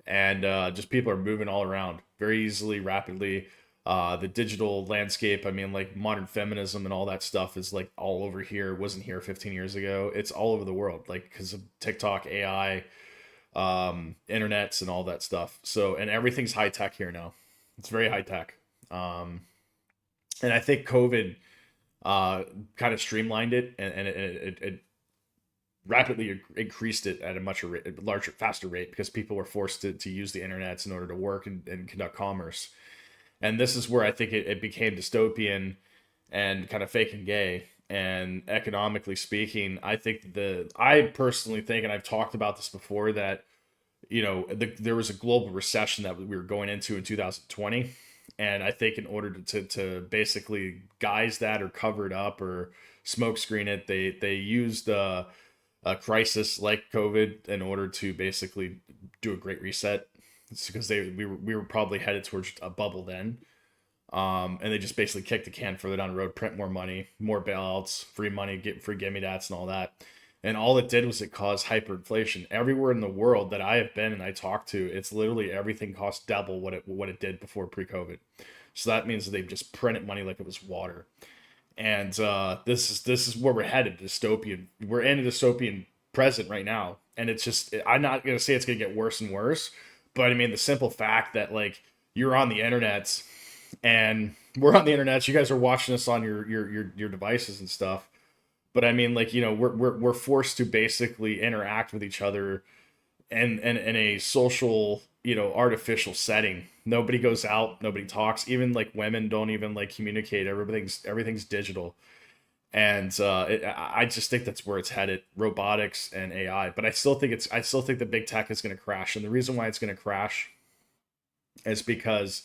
and just people are moving all around very easily, rapidly. The digital landscape, I mean, modern feminism and all that stuff is all over here. It wasn't here 15 years ago. It's all over the world, because of TikTok, AI, internets, and all that stuff. So, and everything's high tech here now. It's very high tech. And I think COVID kind of streamlined it, and it rapidly increased it at a much larger, faster rate because people were forced to use the internets in order to work and conduct commerce. And this is where I think it became dystopian and kind of fake and gay. And economically speaking, I personally think, and I've talked about this before, that, there was a global recession that we were going into in 2020. And I think in order to basically guise that or cover it up or smokescreen it, they used a crisis like COVID in order to basically do a great reset. It's because we were probably headed towards a bubble then, and they just basically kicked the can further down the road, print more money, more bailouts, free money, get free gimme-dats and all that. And all it did was it caused hyperinflation everywhere in the world that I have been and I talked to. It's literally everything costs double what it did before pre-COVID. So that means that they just printed money like it was water. And this is where we're headed, dystopian. We're in a dystopian present right now, and it's just, I'm not gonna say it's gonna get worse and worse. But I mean, the simple fact that you're on the internet and we're on the internet, you guys are watching us on your devices and stuff. But I mean, we're forced to basically interact with each other in a social, artificial setting. Nobody goes out, nobody talks. Even women don't even communicate. Everything's digital. And I just think that's where it's headed, robotics and AI. But I still think the big tech is going to crash. And the reason why it's going to crash is because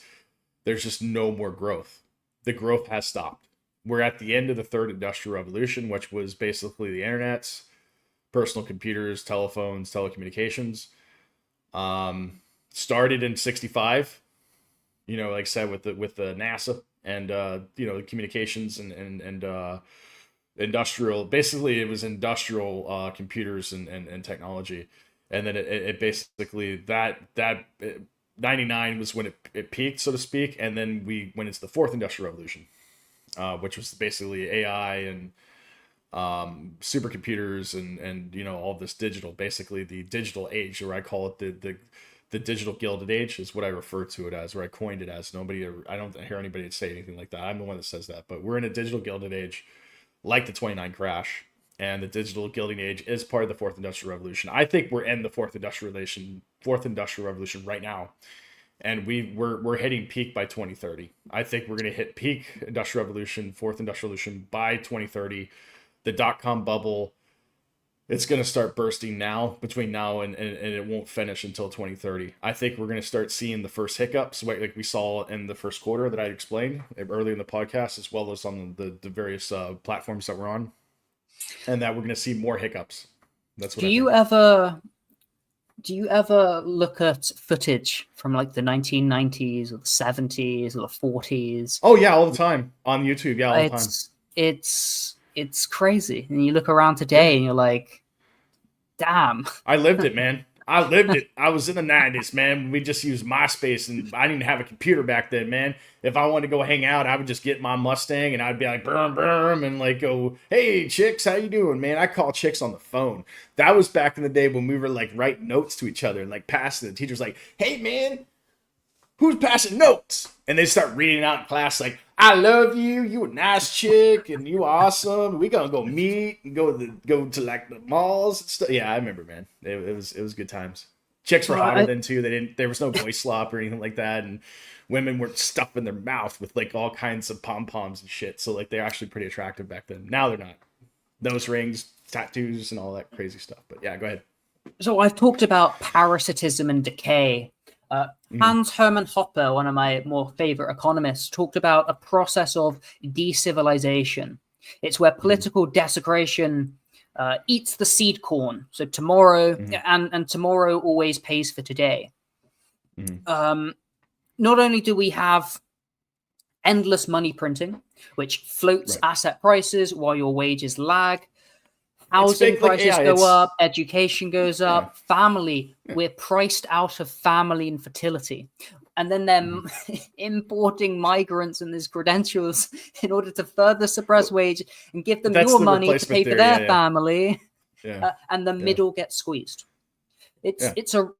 there's just no more growth. The growth has stopped. We're at the end of the third industrial revolution, which was basically the internets, personal computers, telephones, telecommunications. Started in 1965, like I said, with the NASA and the communications and industrial, basically it was industrial computers and technology. And then it basically that 99 was when it peaked, so to speak. And then we went into the fourth industrial revolution, which was basically AI and supercomputers and all this digital, basically the digital age, or I call it the digital gilded age is what I refer to it as, or I coined it as. I don't hear anybody say anything like that. I'm the one that says that, but we're in a digital gilded age. like the 29 crash and the digital gilding age is part of the fourth industrial revolution. I think we're in the fourth industrial revolution right now. And we're hitting peak by 2030. I think we're going to hit peak industrial revolution, fourth industrial revolution by 2030. The dot-com bubble, it's going to start bursting now, between now and it won't finish until 2030. I think we're going to start seeing the first hiccups, like we saw in the first quarter that I explained earlier in the podcast, as well as on the various platforms that we're on, and that we're going to see more hiccups. That's what Do you ever look at footage from like the 1990s or the 70s or the 40s? Oh yeah, all the time on YouTube. Yeah, all the time. It's crazy. And you look around today and you're like, damn. I lived it, man. I lived it. I was in the 90s, man. We just used MySpace, and I didn't even have a computer back then, man. If I wanted to go hang out, I would just get my Mustang, and I'd be like, burm, and like go, hey, chicks, how you doing, man? I call chicks on the phone. That was back in the day when we were like writing notes to each other and like passing. The teacher's like, hey, man, who's passing notes? And they start reading it out in class like, I love you. You a nice chick, and you awesome. We gonna go meet and go to like the malls and stuff. Yeah, I remember, man. It was good times. Chicks were hotter than too. There was no boy slop or anything like that, and women weren't stuffing their mouth with like all kinds of pom poms and shit. So like they're actually pretty attractive back then. Now they're not. Nose rings, tattoos, and all that crazy stuff. But yeah, go ahead. So I've talked about parasitism and decay. Hans Hermann Hoppe, one of my more favorite economists, talked about a process of decivilization. It's where political desecration eats the seed corn. So tomorrow, and tomorrow always pays for today. Not only do we have endless money printing, which floats asset prices while your wages lag, housing prices go up, education goes up, family, we're priced out of family and fertility. And then they're importing migrants and these credentials in order to further suppress wage and give them more money to pay for their family. And the middle gets squeezed. It's a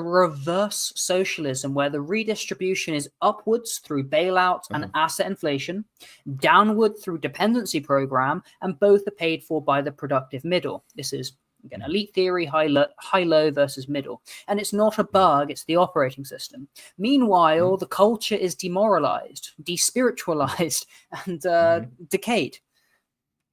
reverse socialism where the redistribution is upwards through bailout and asset inflation, downward through dependency program, and both are paid for by the productive middle. This is, again, elite theory, high-low versus middle. And it's not a bug, it's the operating system. Meanwhile, the culture is demoralized, despiritualized, and decayed.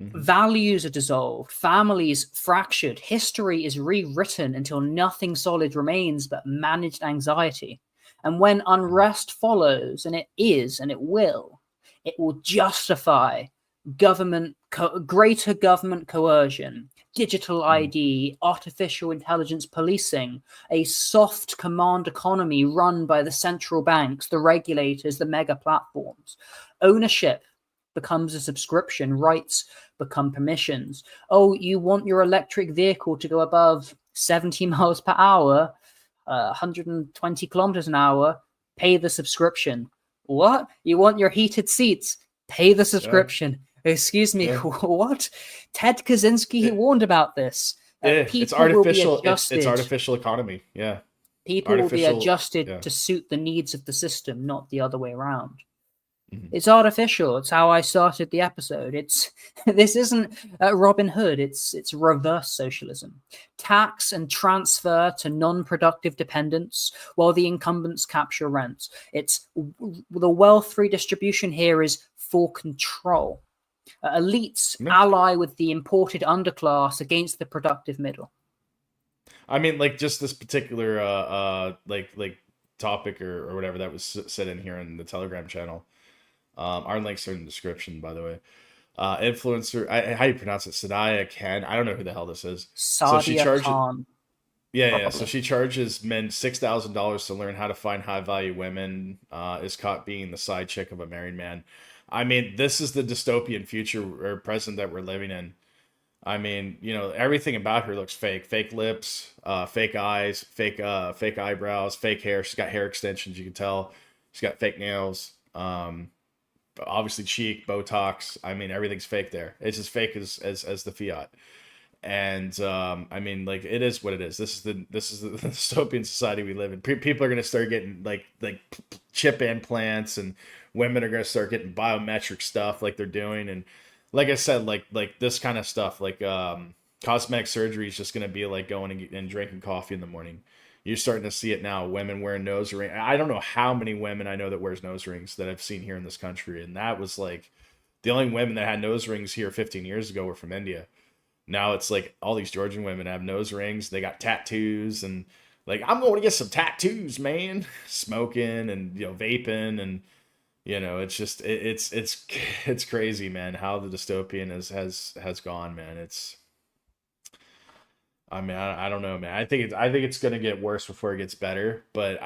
Values are dissolved, families fractured, history is rewritten until nothing solid remains but managed anxiety. And when unrest follows, and it is, and it will justify greater government coercion, digital ID, artificial intelligence policing, a soft command economy run by the central banks, the regulators, the mega platforms. Ownership becomes a subscription, rights become permissions. Oh, you want your electric vehicle to go above 70 miles per hour, 120 kilometers an hour, pay the subscription. What? You want your heated seats? Pay the subscription. Excuse me, what? Ted Kaczynski, he warned about this. It's artificial. It's artificial economy. Yeah. People will be adjusted to suit the needs of the system, not the other way around. It's artificial. It's how I started the episode. This isn't Robin Hood. It's reverse socialism. Tax and transfer to non-productive dependents while the incumbents capture rents. It's the wealth redistribution here is for control. Elites ally with the imported underclass against the productive middle. I mean, like just this particular like topic or whatever that was said in here in the Telegram channel. Our links are in the description, by the way. Influencer, how do you pronounce it? Sadia Khan. I don't know who the hell this is. Sadia Khan. Yeah. So she charges men $6,000 to learn how to find high value women. Is caught being the side chick of a married man. I mean, this is the dystopian future or present that we're living in. I mean, everything about her looks fake. Fake lips, fake eyes, fake eyebrows, fake hair. She's got hair extensions. You can tell. She's got fake nails. Obviously cheek, Botox. I mean, everything's fake there. It's as fake as the fiat. And I mean, like, it is what it is. This is the dystopian society we live in. People are going to start getting like chip implants, and women are going to start getting biometric stuff like they're doing. And like I said, like this kind of stuff, like cosmetic surgery is just going to be like going and drinking coffee in the morning. You're starting to see it now. Women wearing nose rings. I don't know how many women I know that wears nose rings that I've seen here in this country. And that was like the only women that had nose rings here 15 years ago were from India. Now it's like all these Georgian women have nose rings. They got tattoos and like, I'm going to get some tattoos, man. Smoking and, vaping. And, it's just, it's crazy, man, how the dystopian has gone, man. I don't know, man. I think it's gonna get worse before it gets better. But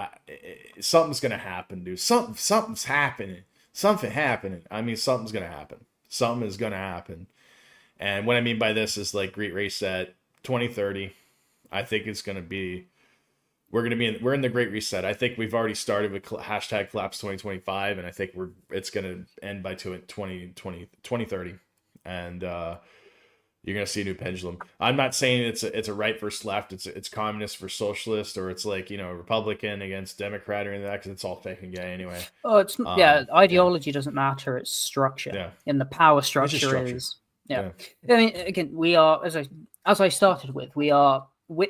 something's gonna happen, dude. Something's happening. Something happening. I mean, something's gonna happen. Something is gonna happen. And what I mean by this is like Great Reset, 2030. I think it's gonna be. We're in the Great Reset. I think we've already started with hashtag collapse 2025, and I think it's gonna end by 2030, and you're gonna see a new pendulum. I'm not saying it's a right versus left. It's communist versus socialist, or it's like Republican against Democrat or anything like that, because it's all fake and gay anyway. Oh, it's ideology doesn't matter. It's structure. Yeah. And the power structure is. Yeah. I mean, again, we are as I started with, we are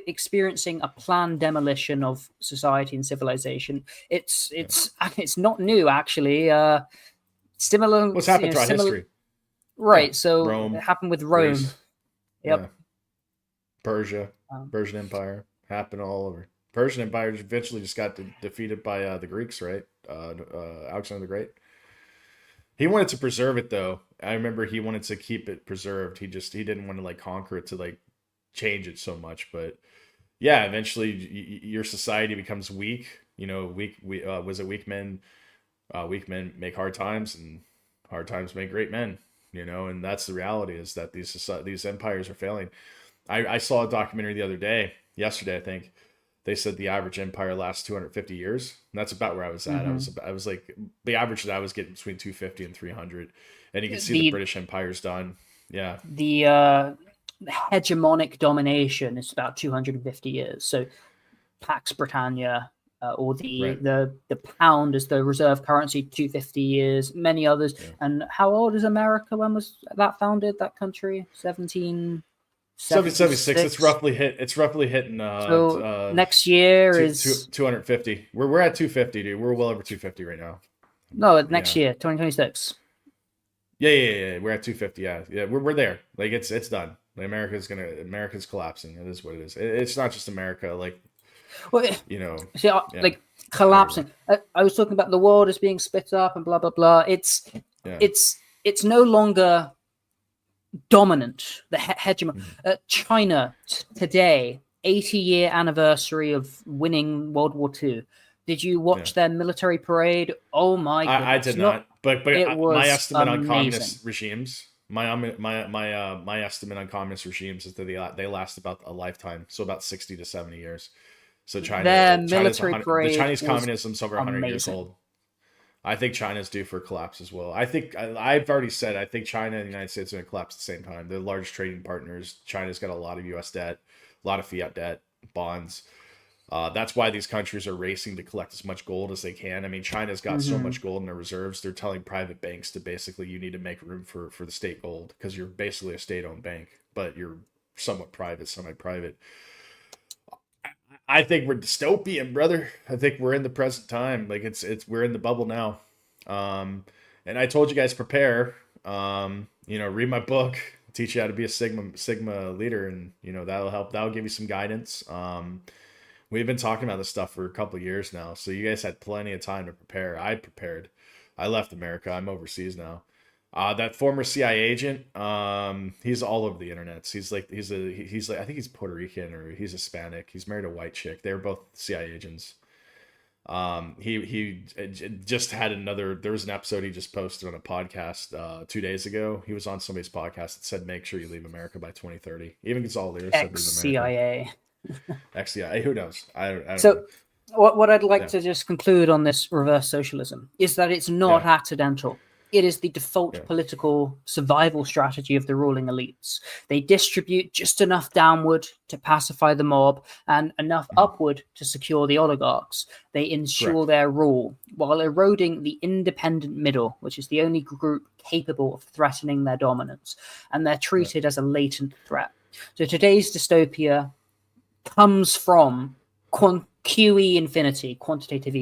experiencing a planned demolition of society and civilization. It's not new, actually. Similar. What's happened throughout history? Right. So Rome, it happened with Rome. Greece. Yep. Yeah. Persia, Persian Empire happened all over. Persian Empire eventually just got defeated by the Greeks, right? Alexander the Great. He wanted to preserve it, though. I remember he wanted to keep it preserved. He didn't want to like conquer it to like change it so much. But yeah, eventually your society becomes weak. Weak men make hard times, and hard times make great men. And that's the reality, is that these empires are failing. I saw a documentary yesterday, I think. They said the average empire lasts 250 years. And that's about where I was at. Mm-hmm. I was like, the average that I was getting between 250 and 300. And you can see the British Empire's done. Yeah. The hegemonic domination is about 250 years. So Pax Britannia, or the pound as the reserve currency, 250 years, many others. Yeah. And how old is America? When was that founded, that country? 1776. It's roughly hitting so next year is 250. We're at 250, dude. We're well over 250 right now. No, next year, 2026. Yeah. We're at 250. Yeah. We're there. Like it's done. Like America's collapsing. It is what it is. It's not just America. Like, well, see, like collapsing. I was talking about the world as being split up and blah blah blah. It's no longer dominant. The hegemon. China today, 80-year anniversary of winning World War II. Did you watch their military parade? Oh my god! I did not. But my estimate amazing. On communist regimes. My estimate on communist regimes is that they last about a lifetime, so about 60 to 70 years. So the Chinese communism's over 100 years old. I think China's due for a collapse as well. I think I've already said I think China and the United States are going to collapse at the same time. They're large trading partners. China's got a lot of U.S. debt, a lot of fiat debt, bonds. That's why these countries are racing to collect as much gold as they can. I mean, China's got so much gold in their reserves. They're telling private banks to basically, you need to make room for the state gold, because you're basically a state-owned bank, but you're somewhat private, semi-private. I think we're dystopian, brother. I think we're in the present time. Like we're in the bubble now. And I told you guys, prepare. Read my book, teach you how to be a Sigma leader, and that'll help. That'll give you some guidance. We've been talking about this stuff for a couple of years now, so you guys had plenty of time to prepare. I prepared. I left America. I'm overseas now. That former CIA agent, he's all over the internet. He's like I think he's Puerto Rican or he's Hispanic. He's married a white chick. They're both CIA agents. He just had there was an episode he just posted on a podcast 2 days ago. He was on somebody's podcast that said, make sure you leave America by 2030. Even Gonzalez said ex-CIA. Ex-CIA, who knows? I don't so know. What I'd like to just conclude on this reverse socialism is that it's not accidental. It is the default political survival strategy of the ruling elites. They distribute just enough downward to pacify the mob and enough upward to secure the oligarchs. They ensure their rule while eroding the independent middle, which is the only group capable of threatening their dominance. And they're treated as a latent threat. So today's dystopia comes from QE infinity, quantitative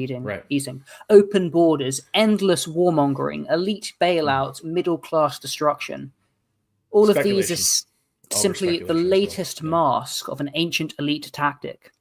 easing, open borders, endless warmongering, elite bailouts, middle class destruction. All of these is simply the latest mask of an ancient elite tactic.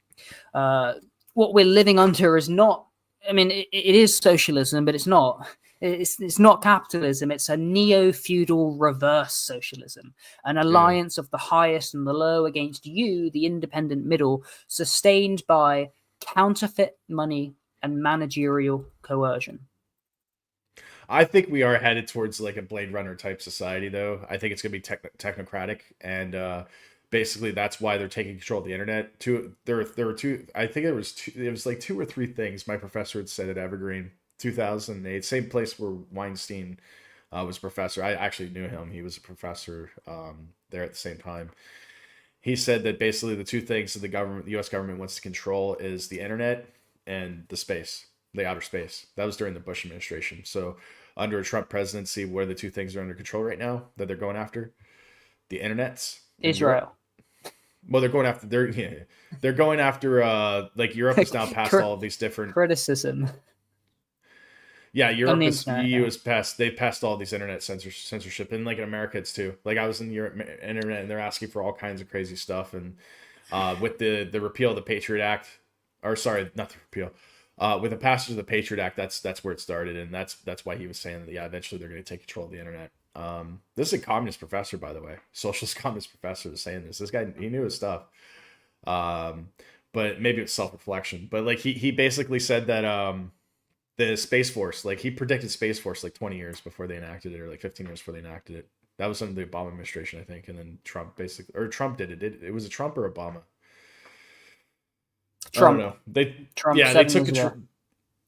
What we're living under is not, I mean, it is socialism, but it's not. It's not capitalism. It's a neo-feudal reverse socialism, an alliance of the highest and the low against you, the independent middle, sustained by counterfeit money and managerial coercion. I think we are headed towards like a Blade Runner type society, though. I think it's going to be technocratic, and basically that's why they're taking control of the internet. There were two. I think it was like 2 or 3 things my professor had said at Evergreen, 2008, same place where Weinstein was professor. I actually knew him. He was a professor there at the same time. He said that basically the 2 things that the U.S. government wants to control is the internet and the outer space. That was during the Bush administration. So under a Trump presidency, what are the 2 things that are under control right now that they're going after? The internets. Israel. Well, they're going after like Europe has now passed all of these different criticism. Yeah, Europe EU has passed. They passed all these internet censorship, and like in America, it's too. Like I was in Europe internet, and they're asking for all kinds of crazy stuff. And with the repeal of the Patriot Act, or sorry, not the repeal, with the passage of the Patriot Act, that's where it started, and that's why he was saying that eventually they're going to take control of the internet. This is a communist professor, by the way, socialist communist professor, is saying this. This guy, he knew his stuff. But maybe it's self-reflection. But like he basically said that the Space Force, like he predicted Space Force like 20 years before they enacted it, or like 15 years before they enacted it. That was under the Obama administration, I think, and then Trump Trump did it. It was a Trump or Obama? Trump. I don't know. Trump. They took control.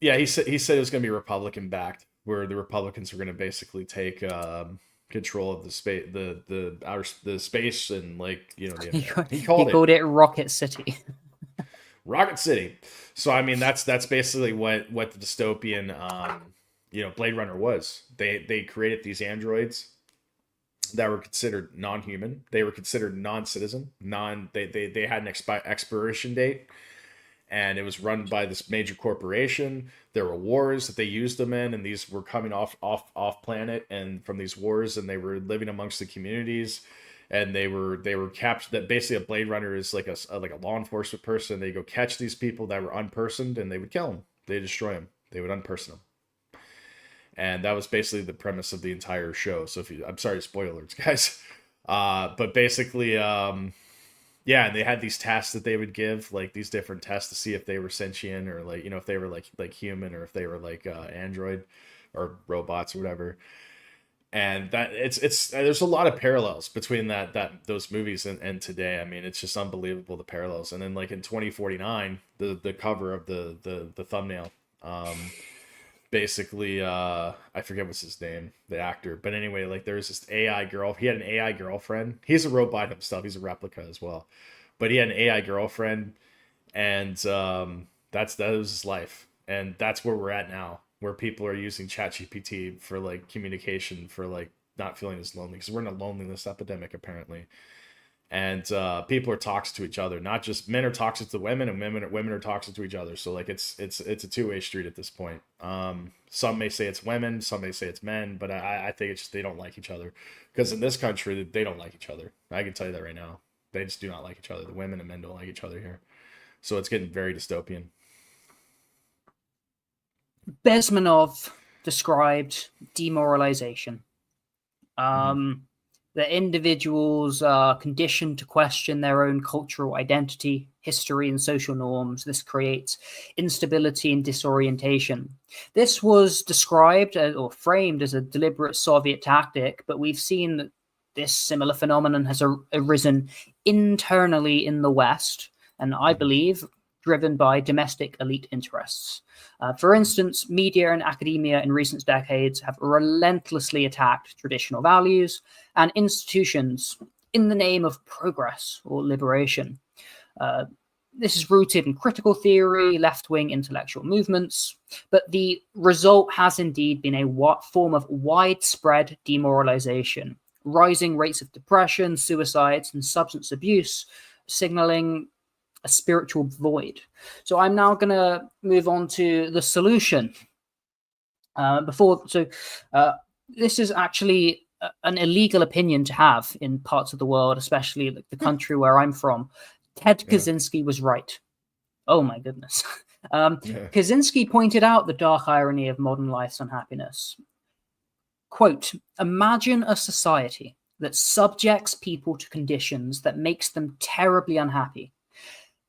Yeah, he said it was going to be Republican backed, where the Republicans were going to basically take control of the space and like he called it Rocket City. Rocket City. So I mean that's basically what the dystopian Blade Runner was. They created these androids that were considered non-human. They were considered non-citizen. They had an expiration date, and it was run by this major corporation. There were wars that they used them in, and these were coming off planet and from these wars, and they were living amongst the communities. And they were captured. That basically a Blade Runner is like a law enforcement person. They go catch these people that were unpersoned, and they would kill them. They destroy them. They would unperson them. And that was basically the premise of the entire show. So I'm sorry, spoilers, guys. But basically, and they had these tests that they would give, like these different tests to see if they were sentient or like if they were like human or if they were like android or robots or whatever. And that it's there's a lot of parallels between those movies and today. I mean, it's just unbelievable, the parallels. And then like in 2049, the cover of the thumbnail, basically I forget what's his name, the actor, but anyway, like there's this AI girl. He had an AI girlfriend. He's a robot himself. He's a replica as well, but he had an AI girlfriend, and that was his life. And that's where we're at now, where people are using ChatGPT for like communication, for like not feeling as lonely, because we're in a loneliness epidemic apparently. And people are toxic to each other. Not just men are toxic to women, and women are toxic to each other. So like it's a 2-way street at this point. Some may say it's women, some may say it's men, but I think it's just they don't like each other, because in this country they don't like each other. I can tell you that right now. They just do not like each other. The women and men don't like each other here. So it's getting very dystopian. Bezmenov described demoralization. The individuals are conditioned to question their own cultural identity, history, and social norms. This creates instability and disorientation. This was described or framed as a deliberate Soviet tactic, but we've seen that this similar phenomenon has arisen internally in the West, and I believe driven by domestic elite interests. For instance, media and academia in recent decades have relentlessly attacked traditional values and institutions in the name of progress or liberation. This is rooted in critical theory, left-wing intellectual movements, but the result has indeed been a form of widespread demoralization, rising rates of depression, suicides, and substance abuse, signaling a spiritual void. So I'm now going to move on to the solution. This is actually an illegal opinion to have in parts of the world, especially like the country where I'm from. Ted Kaczynski was right. Oh my goodness. Kaczynski pointed out the dark irony of modern life's unhappiness. Quote, imagine a society that subjects people to conditions that makes them terribly unhappy,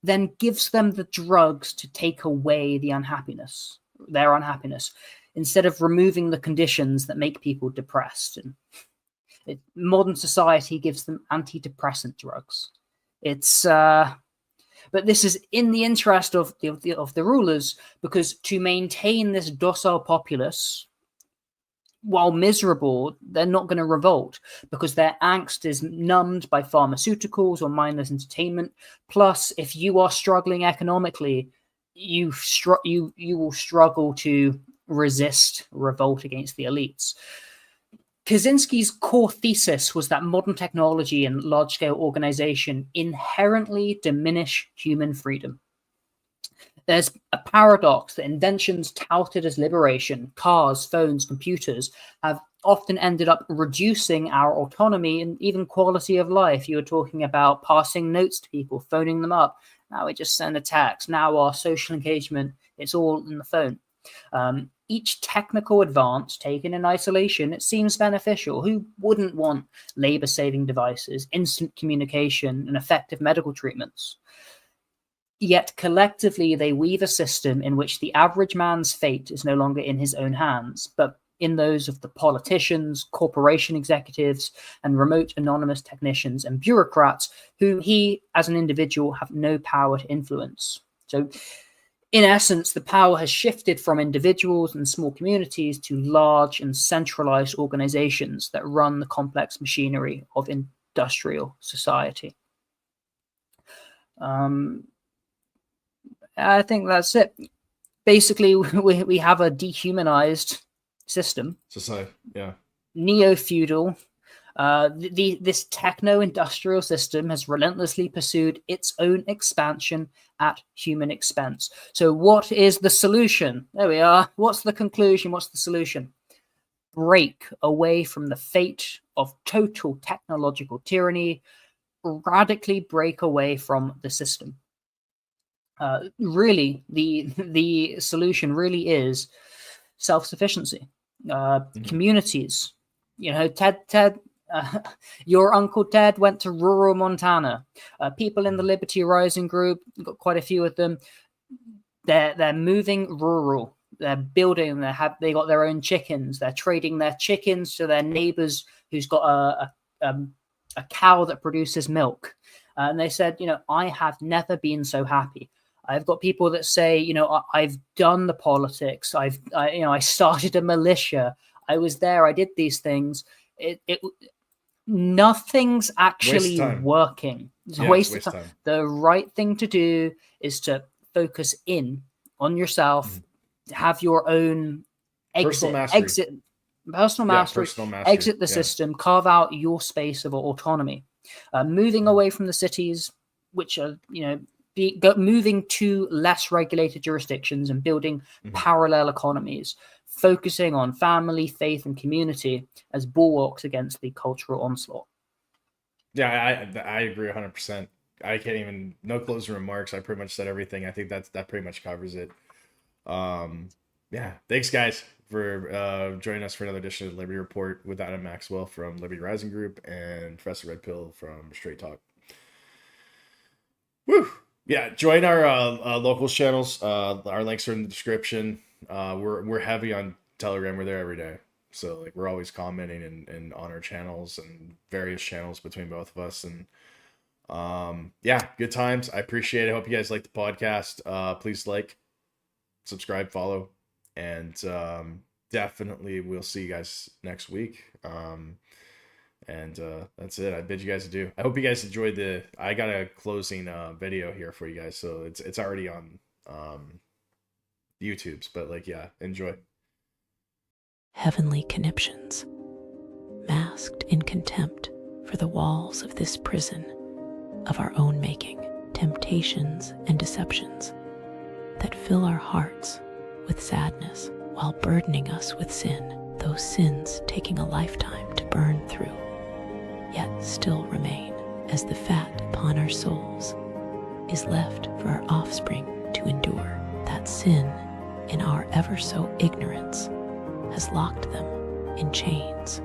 then gives them the drugs to take away their unhappiness, instead of removing the conditions that make people depressed. And modern society gives them antidepressant drugs. But this is in the interest of the rulers, because to maintain this docile populace, while miserable, they're not going to revolt because their angst is numbed by pharmaceuticals or mindless entertainment. Plus, if you are struggling economically, you will struggle to resist revolt against the elites. Kaczynski's core thesis was that modern technology and large-scale organization inherently diminish human freedom. There's a paradox that inventions touted as liberation, cars, phones, computers, have often ended up reducing our autonomy and even quality of life. You were talking about passing notes to people, phoning them up. Now we just send a text. Now our social engagement, it's all in the phone. Each technical advance taken in isolation, it seems beneficial. Who wouldn't want labor-saving devices, instant communication, and effective medical treatments? Yet collectively, they weave a system in which the average man's fate is no longer in his own hands, but in those of the politicians, corporation executives, and remote anonymous technicians and bureaucrats who he, as an individual, have no power to influence. So, in essence, the power has shifted from individuals and small communities to large and centralized organizations that run the complex machinery of industrial society. I think that's it. Basically, we have a dehumanized system. Society, yeah. Neo-feudal. This techno-industrial system has relentlessly pursued its own expansion at human expense. So what is the solution? There we are. What's the conclusion? What's the solution? Break away from the fate of total technological tyranny, radically break away from the system. Really, the solution really is self-sufficiency. Communities. You know, Ted, your Uncle Ted went to rural Montana. People in the Liberty Rising group, got quite a few of them. They're moving rural. They're building. They got their own chickens. They're trading their chickens to their neighbors who's got a cow that produces milk. And they said, you know, I have never been so happy. I've got people that say, you know, I've done the politics. I started a militia. I was there. I did these things. Nothing's actually working. It's a waste of time. The right thing to do is to focus in on yourself, have your own personal mastery, exit the system, carve out your space of autonomy, moving away from the cities, which are, you know, moving to less regulated jurisdictions and building parallel economies, focusing on family, faith, and community as bulwarks against the cultural onslaught. Yeah, I agree 100%. I can't even, no closing remarks. I pretty much said everything. I think that pretty much covers it. Yeah, thanks guys for joining us for another edition of the Liberty Report with Adam Maxwell from Liberty Rising Group and Professor Red Pill from Straight Talk. Woo! Yeah, join our local channels. Our links are in the description. We're heavy on Telegram. We're there every day. So like we're always commenting and on our channels and various channels between both of us. And Yeah, good times. I appreciate it. I hope you guys like the podcast. Please like, subscribe, follow, and definitely we'll see you guys next week. And that's it. I bid you guys adieu. I hope you guys enjoyed I got a closing video here for you guys, so it's already on YouTube's, but like, yeah, enjoy. Heavenly conniptions, masked in contempt for the walls of this prison of our own making, temptations and deceptions that fill our hearts with sadness while burdening us with sin, those sins taking a lifetime to burn through, yet still remain as the fat upon our souls is left for our offspring to endure. That sin, in our ever so ignorance, has locked them in chains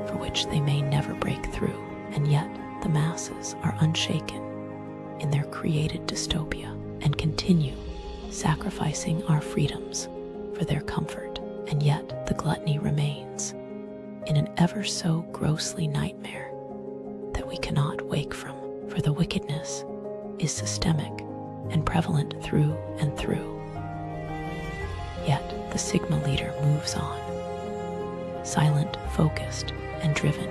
for which they may never break through, and yet the masses are unshaken in their created dystopia and continue sacrificing our freedoms for their comfort, and yet the gluttony remains in an ever so grossly nightmare that we cannot wake from, for the wickedness is systemic and prevalent through and through. Yet the Sigma leader moves on, silent, focused, and driven